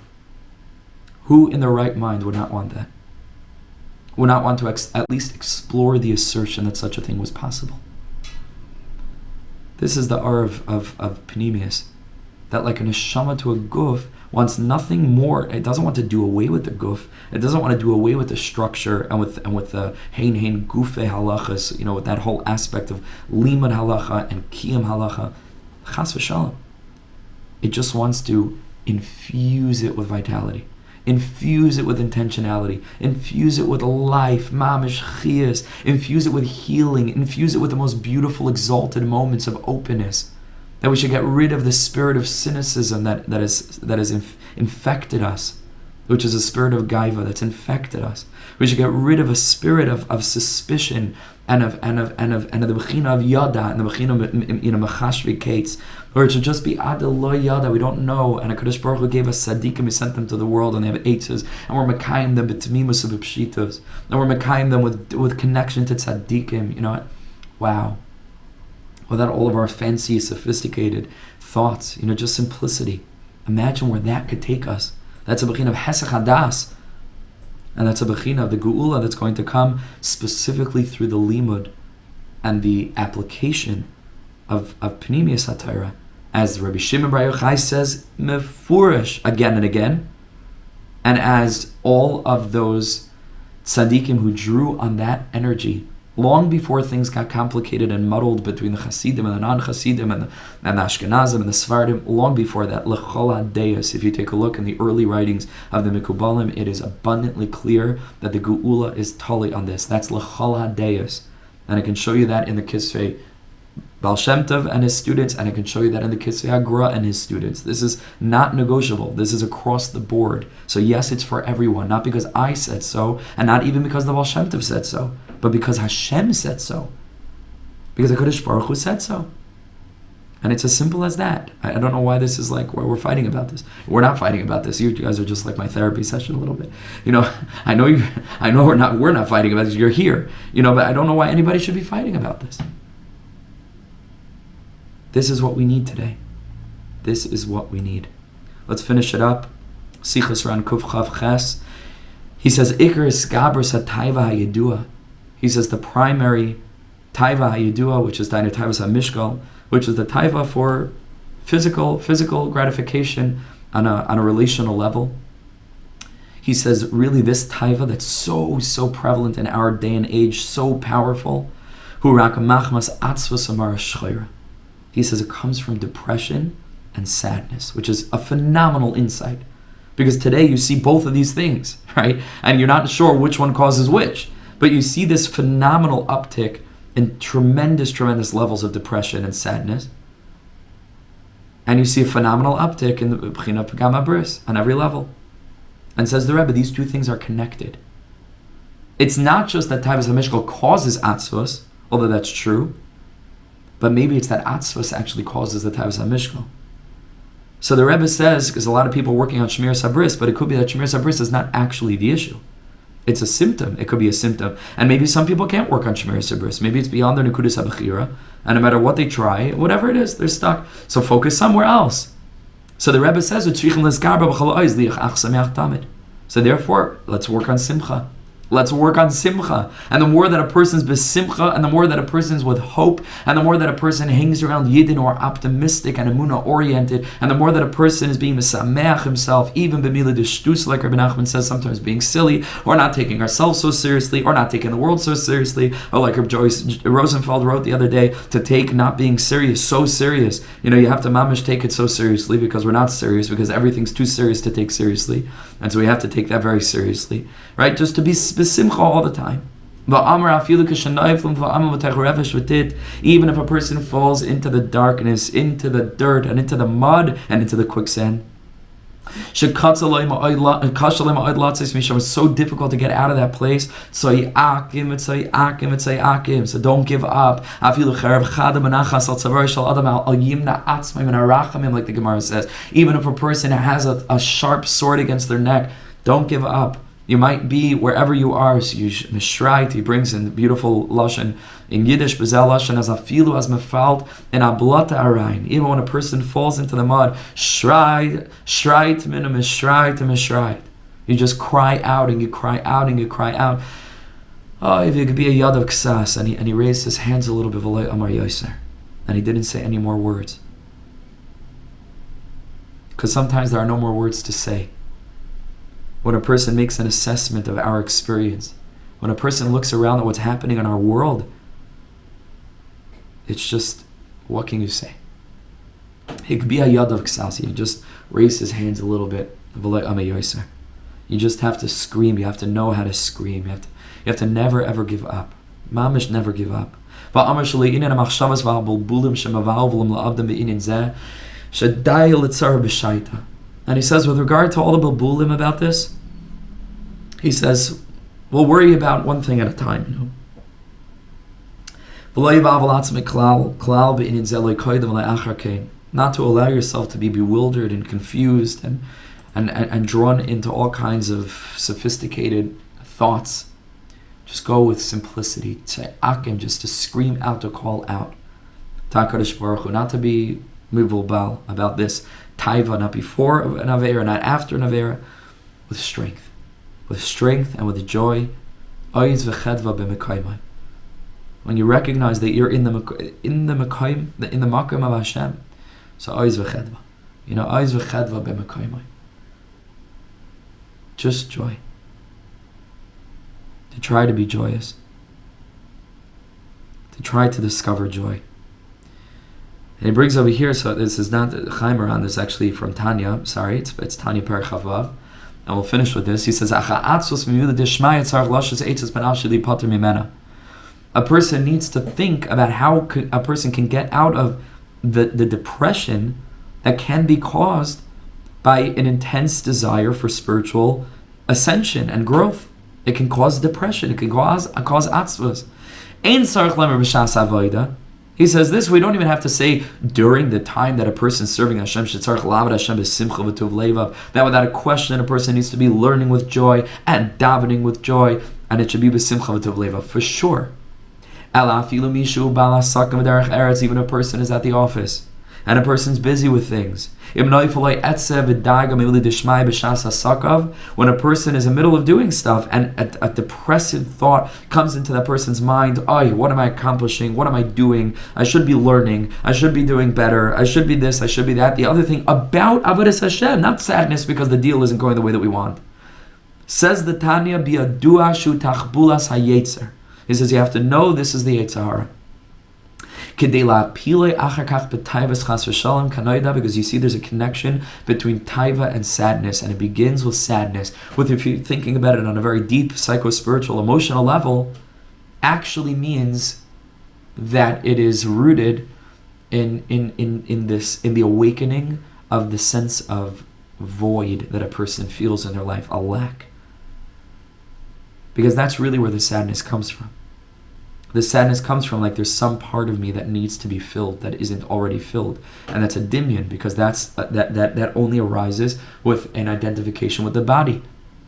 Who in their right mind would not want that? Would not want to at least explore the assertion that such a thing was possible? This is the R of penimiyus, that like a neshama to a guf wants nothing more. It doesn't want to do away with the guf. It doesn't want to do away with the structure and with the hein gufe halachas. With that whole aspect of limud halacha and kiyum halacha. Chas v'shalom. It just wants to infuse it with vitality, infuse it with intentionality, infuse it with life, mamish chiyas, infuse it with healing, infuse it with the most beautiful, exalted moments of openness. That we should get rid of the spirit of cynicism that has infected us, which is a spirit of gaiva that's infected us. We should get rid of a spirit of suspicion and of the bechina of yada and the bechina of machashvi kates, or it should just be adelo yada, we don't know, and HaKadosh Baruch Hu gave us tzaddikim, we sent them to the world, and they have eitzes, and we're mekayim them b'temimus of b'pshitos, and we're mekayim them with connection to tzaddikim. You know what? Wow. Without all of our fancy, sophisticated thoughts, just simplicity. Imagine where that could take us. That's a bechina of hesach hadas. And that's a bechina of the Geulah that's going to come specifically through the limud and the application of penimiyus haTorah. As Rabbi Shimon Bar Yochai says, mefurish, again and again. And as all of those tzaddikim who drew on that energy, long before things got complicated and muddled between the Hasidim and the non-Hasidim and the Ashkenazim and the Sfardim, long before that, l'chol hadeus, if you take a look in the early writings of the Mikubalim, it is abundantly clear that the Geulah is totally on this. That's l'chol hadeus. And I can show you that in the Kisvei Baal Shem Tov and his students, and I can show you that in the Kisvei Agra and his students. This is not negotiable. This is across the board. So yes, it's for everyone, not because I said so, and not even because the Baal Shem Tov said so, but because Hashem said so. Because HaKadosh Baruch Hu said so. And it's as simple as that. I don't know why this is like, why we're fighting about this. We're not fighting about this. You guys are just like my therapy session a little bit. I know we're not fighting about this. You're here. But I don't know why anybody should be fighting about this. This is what we need today. This is what we need. Let's finish it up. Sichos HaRan Kuf Chav Ches. He says, Iker is Gabras HaTaiva HaYedua. He says the primary Taiva HaYedua, which is Dainu Taivas HaMishkal, which is the Taiva for physical gratification on a relational level. He says, really, this Taiva that's so prevalent in our day and age, so powerful, he says it comes from depression and sadness, which is a phenomenal insight. Because today you see both of these things, right? And you're not sure which one causes which. But you see this phenomenal uptick in tremendous levels of depression and sadness. And you see a phenomenal uptick in the B'china Pagam Bris on every level. And says the Rebbe, these two things are connected. It's not just that Taivas HaMishkal causes atzvos, although that's true, but maybe it's that atzvos actually causes the Taivas HaMishkal. So the Rebbe says, because a lot of people are working on Shmir Sabris, but it could be that Shmir Sabris is not actually the issue. It's a symptom. It could be a symptom. And maybe some people can't work on Shmir Sabris. Maybe it's beyond their Nekudas HaBechira, and no matter what they try, whatever it is, they're stuck. So focus somewhere else. So the Rebbe says, so therefore, let's work on Simcha. Let's work on Simcha. And the more that a person's besimcha, and the more that a person's with hope, and the more that a person hangs around Yidden or optimistic and Emunah oriented, and the more that a person is being mesameach himself, even b'mila d'shtus, like Rebbe Nachman says, sometimes being silly, or not taking ourselves so seriously, or not taking the world so seriously, or like Reb Joyce Rosenfeld wrote the other day, to take not being serious so serious. You have to mamish take it so seriously because we're not serious, because everything's too serious to take seriously. And so we have to take that very seriously, right? Just to be besimcha all the time. Even if a person falls into the darkness, into the dirt, and into the mud, and into the quicksand. It's so difficult to get out of that place. So don't give up. Like the Gemara says, even if a person has a sharp sword against their neck, don't give up. You might be wherever you are. So Mishrait, he brings in the beautiful lashon in Yiddish, bezel lashon as afilu as mefalt and ablata arayin. Even when a person falls into the mud, shreit minum mishreit. You just cry out and you cry out and you cry out. Oh, if it could be a yad of ksas, and he raised his hands a little bit, amar yoser, and he didn't say any more words, because sometimes there are no more words to say. When a person makes an assessment of our experience, when a person looks around at what's happening in our world, it's just, what can you say? It could be a yad of ksasi. You just raise his hands a little bit. You just have to scream. You have to know how to scream. You have to never ever give up. Mamish, never give up. And he says, with regard to all the bilbulim about this, he says, we'll worry about one thing at a time. Not to allow yourself to be bewildered and confused and drawn into all kinds of sophisticated thoughts. Just go with simplicity. Say akim, just to scream out, to call out. Not to be mivulbal about this. Taiva, not before an Avera, not after an Avera, with strength and with joy. When you recognize that you're in the makom of Hashem, so oiz v'chedva, oiz v'chedva b'mekayimai. Just joy. To try to be joyous. To try to discover joy. And he brings over here, so this is not Chaim HaRan, this is actually from Tanya, it's Tanya Perek Chavav, and we'll finish with this. He says, a person needs to think about how a person can get out of the depression that can be caused by an intense desire for spiritual ascension and growth. It can cause depression, it can cause atzvos. He says this, we don't even have to say during the time that a person is serving Hashem, that without a question a person needs to be learning with joy and davening with joy, and it should be b'simcha v'tov leva, for sure. Even a person is at the office, and a person's busy with things. When a person is in the middle of doing stuff and a depressive thought comes into that person's mind, oh, what am I accomplishing? What am I doing? I should be learning. I should be doing better. I should be this. I should be that. The other thing about Avodas Hashem, not sadness because the deal isn't going the way that we want. Says the Tanya, Bi'adua shu tachbulas hayetzer. He says you have to know this is the Yetzer Hara. Because you see there's a connection between taiva and sadness, and it begins with sadness. If you're thinking about it on a very deep psycho-spiritual, emotional level, actually means that it is rooted in the awakening of the sense of void that a person feels in their life, a lack. Because that's really where the sadness comes from. The sadness comes from like there's some part of me that needs to be filled that isn't already filled, and that's a dimyon, because that only arises with an identification with the body,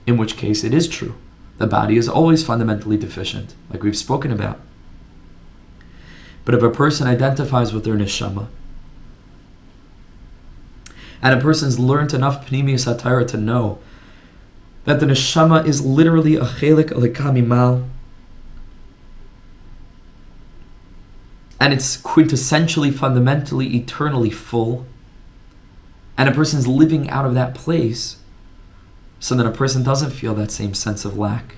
in which case it is true. The body is always fundamentally deficient, like we've spoken about. But if a person identifies with their neshama, and a person's learned enough penimiyus haTorah to know that the neshama is literally a chelik alika mimal, and it's quintessentially, fundamentally, eternally full, and a person's living out of that place, so that a person doesn't feel that same sense of lack.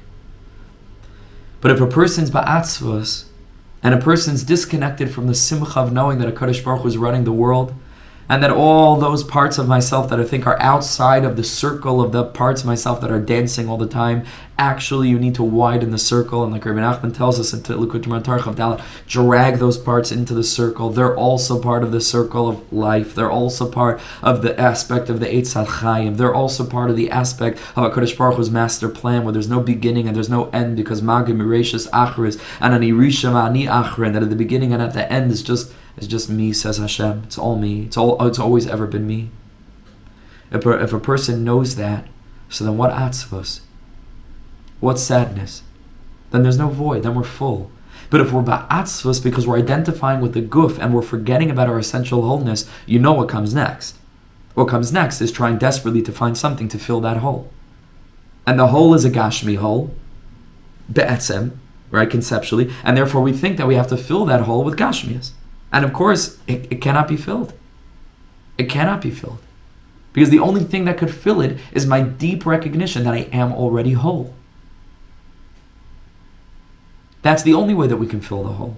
But if a person's ba'atzvus, and a person's disconnected from the simcha of knowing that HaKadosh Baruch Hu is running the world, and that all those parts of myself that I think are outside of the circle of the parts of myself that are dancing all the time, actually you need to widen the circle, and like Rebbe Nachman tells us in Dalet, drag those parts into the circle. They're also part of the circle of life. They're also part of the aspect of the Eitz HaChaim. They're also part of the aspect of HaKadosh Baruch Hu's master plan, where there's no beginning and there's no end, because Magim Mireshis Achris and Ani Risham Ani Achrin, that at the beginning and at the end is just me, says Hashem. It's all me. It's always ever been me. If a person knows that, so then what atzvos? What sadness? Then there's no void. Then we're full. But if we're ba'atzvos because we're identifying with the guf and we're forgetting about our essential wholeness, you know what comes next. What comes next is trying desperately to find something to fill that hole. And the hole is a gashmi hole, be'etzem, right, conceptually, and therefore we think that we have to fill that hole with gashmias. And of course, it cannot be filled. It cannot be filled. Because the only thing that could fill it is my deep recognition that I am already whole. That's the only way that we can fill the hole,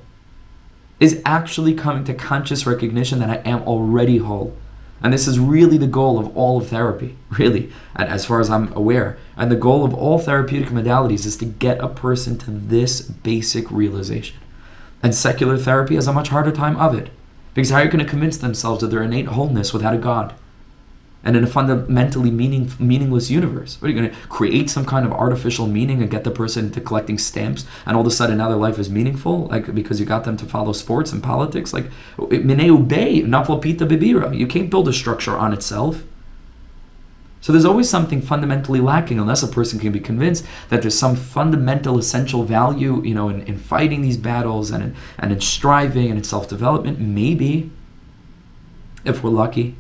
is actually coming to conscious recognition that I am already whole. And this is really the goal of all of therapy, really, and as far as I'm aware. And the goal of all therapeutic modalities is to get a person to this basic realization. And secular therapy has a much harder time of it. Because how are you going to convince themselves of their innate wholeness without a God? And in a fundamentally meaningless universe? What are you going to create some kind of artificial meaning and get the person into collecting stamps, and all of a sudden now their life is meaningful? Like, because you got them to follow sports and politics? Like, mineu bei, nafal pita bibira. You can't build a structure on itself. So there's always something fundamentally lacking unless a person can be convinced that there's some fundamental essential value, in fighting these battles and in striving and in self-development. Maybe, if we're lucky.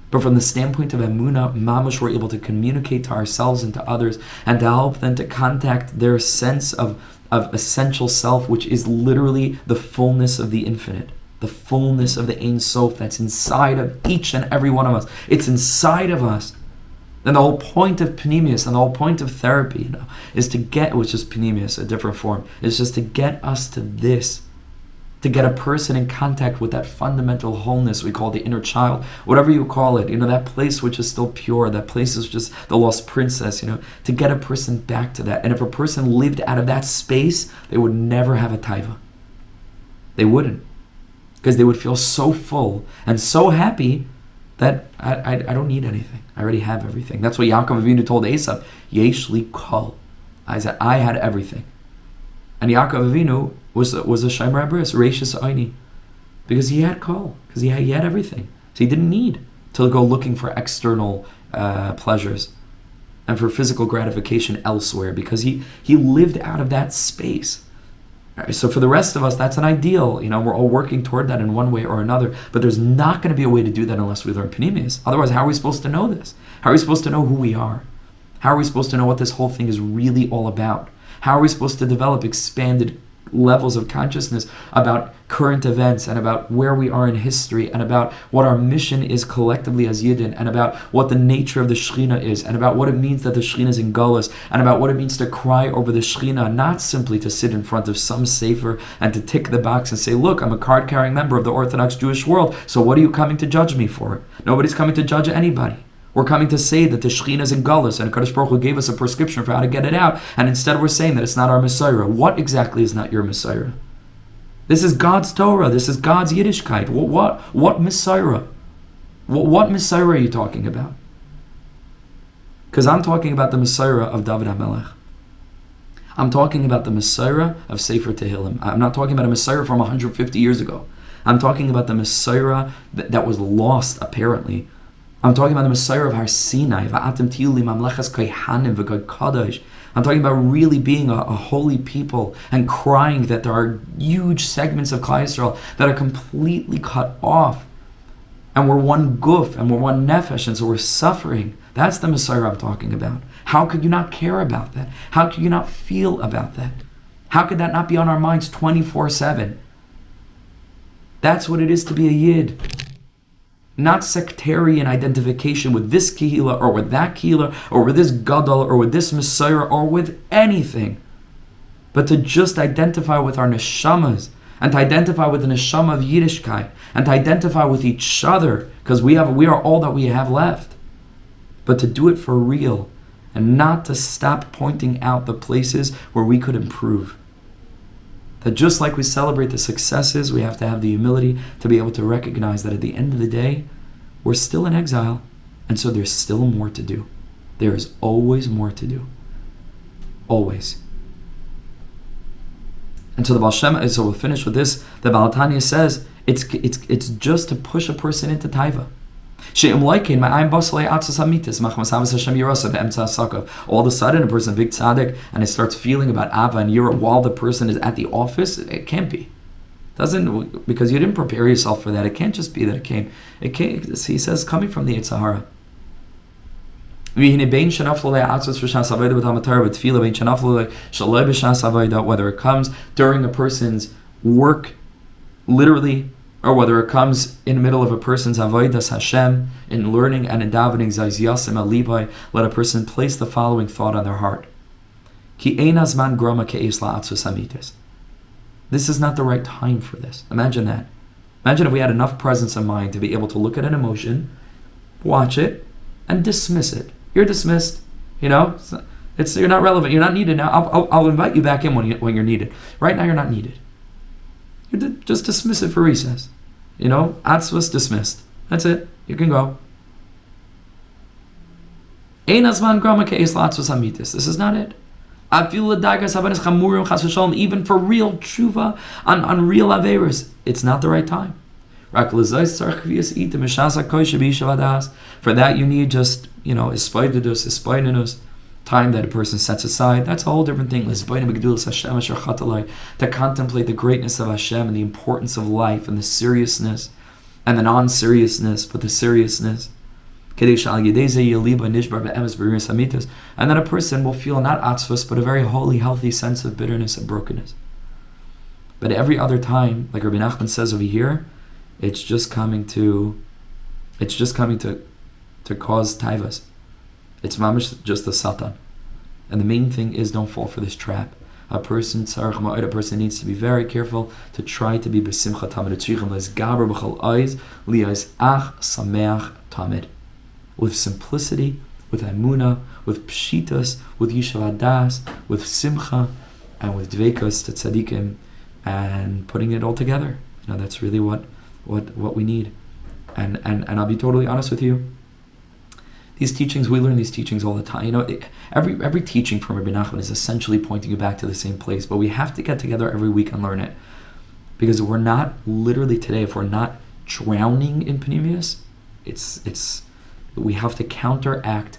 But from the standpoint of emunah, mamash, we're able to communicate to ourselves and to others and to help them to contact their sense of essential self, which is literally the fullness of the infinite. The fullness of the Ein Sof that's inside of each and every one of us. It's inside of us. And the whole point of penimiyus and the whole point of therapy, is to get, which is penimiyus, a different form, is just to get us to this. To get a person in contact with that fundamental wholeness we call the inner child, whatever you call it, that place which is still pure, that place is just the lost princess, to get a person back to that. And if a person lived out of that space, they would never have a taiva. They wouldn't. Because they would feel so full and so happy that I don't need anything. I already have everything. That's what Yaakov Avinu told Esav, Yesh li kol. I said, I had everything. And Yaakov Avinu was a Shomer Abris, Reishis Oini, because he had kol, because he had everything. So he didn't need to go looking for external pleasures and for physical gratification elsewhere, because he lived out of that space. All right, so for the rest of us, that's an ideal. We're all working toward that in one way or another. But there's not going to be a way to do that unless we learn penimiyus. Otherwise, how are we supposed to know this? How are we supposed to know who we are? How are we supposed to know what this whole thing is really all about? How are we supposed to develop expanded levels of consciousness about current events and about where we are in history and about what our mission is collectively as Yidden and about what the nature of the Shekhinah is and about what it means that the Shekhinah is in Geulah and about what it means to cry over the Shekhinah, not simply to sit in front of some sefer and to tick the box and say, look, I'm a card-carrying member of the Orthodox Jewish world, so what are you coming to judge me for? Nobody's coming to judge anybody. We're coming to say that the Shekhinah is in Geulah and Kadosh Baruch Hu gave us a prescription for how to get it out, and instead we're saying that it's not our Messiah. What exactly is not your Messiah? This is God's Torah. This is God's Yiddishkeit. What Messiah? What Messiah are you talking about? Because I'm talking about the Messiah of David HaMelech. I'm talking about the Messiah of Sefer Tehillim. I'm not talking about a Messiah from 150 years ago. I'm talking about the Messiah that was lost, apparently. I'm talking about the Messiah of Har Sinai. I'm talking about really being a holy people and crying that there are huge segments of Klal Yisrael that are completely cut off. And we're one guf and we're one nefesh, and so we're suffering. That's the Messiah I'm talking about. How could you not care about that? How could you not feel about that? How could that not be on our minds 24/7? That's what it is to be a Yid. Not sectarian identification with this kehillah or with that kehillah or with this gadol or with this Messiah or with anything, but to just identify with our neshamas and to identify with the neshama of Yiddishkeit and to identify with each other, because we are all that we have left, but to do it for real and not to stop pointing out the places where we could improve. That just like we celebrate the successes, we have to have the humility to be able to recognize that at the end of the day, we're still in exile, and so there's still more to do. There is always more to do. Always. And so the Baal Shem, so we'll finish with this. The Baal Tanya says, it's just to push a person into taiva. All of a sudden, a person big tzaddik and it starts feeling about Ava and Yira while the person is at the office. It can't be. Doesn't, because you didn't prepare yourself for that. It can't just be that it came. He says, coming from the Yitzhahara. Whether it comes during a person's work, literally, or whether it comes in the middle of a person's avodas Hashem, in learning and in davening, zayz yasim alibai, let a person place the following thought on their heart. Ki ein hazman groma ke'es la'atzus hamitis. This is not the right time for this. Imagine that. Imagine if we had enough presence of mind to be able to look at an emotion, watch it, and dismiss it. You're dismissed. You're not relevant. You're not needed now. I'll invite you back in when you're needed. Right now, you're not needed. Just dismiss it for recess. Atzvus dismissed. That's it. You can go. Ein hazman grama ke'es la'atzvus hamitis. This is not it. Even for real tshuva on real averos, it's not the right time. For that you need just, ispaidus, time that a person sets aside. That's a whole different thing. To contemplate the greatness of Hashem and the importance of life and the seriousness and the non-seriousness, but the seriousness. And then a person will feel not atzvus, but a very holy, healthy sense of bitterness and brokenness. But every other time, like Rebbe Nachman says over here, it's just coming to cause taivas. It's mamish just the satan. And the main thing is, don't fall for this trap. A person needs to be very careful to try to be besimcha tamid tamid. With simplicity, with emunah, with pshitas, with yishuv hadas, with simcha, and with dveikus to tzadikim, and putting it all together. That's really what we need. And I'll be totally honest with you. These teachings, we learn these teachings all the time. Every teaching from Rebbe Nachman is essentially pointing you back to the same place, but we have to get together every week and learn it. Because if we're not literally today, if we're not drowning in penimiyus, we have to counteract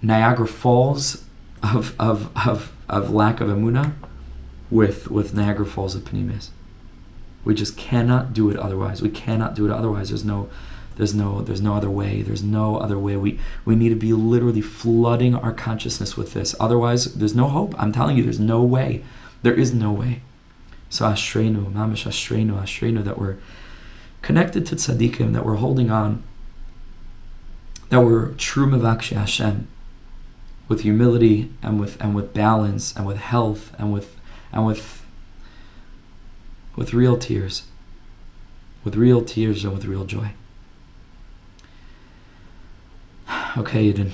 Niagara Falls of lack of emunah with Niagara Falls of penimiyus. We just cannot do it otherwise. We cannot do it otherwise. There's no other way. There's no other way. We need to be literally flooding our consciousness with this. Otherwise, there's no hope. I'm telling you, there's no way. There is no way. So ashreinu, mamash ashreinu, that we're connected to tzaddikim, that we're holding on, that we're true mevakshei Hashem, with humility and with balance and with health and with real tears, and with real joy. Okay, Eden.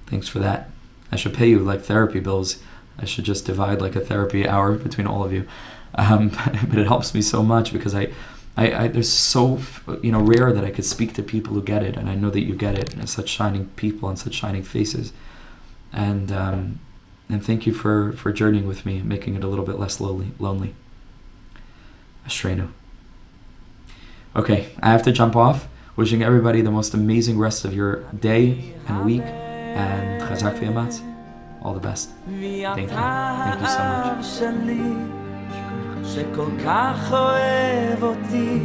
Thanks for that. I should pay you like therapy bills. I should just divide like a therapy hour between all of you. But it helps me so much because I there's so rare that I could speak to people who get it, and I know that you get it, and such shining people and such shining faces. And thank you for journeying with me, making it a little bit less lonely. Ashreinu. Okay, I have to jump off. Wishing everybody the most amazing rest of your day and week, and chazak v'yamatz. All the best. Thank you so much. שכל כך אוהב אותי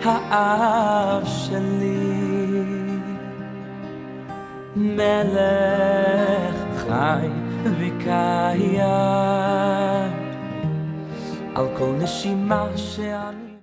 האב שלי מלך חי וקיים על כל נשימה שאני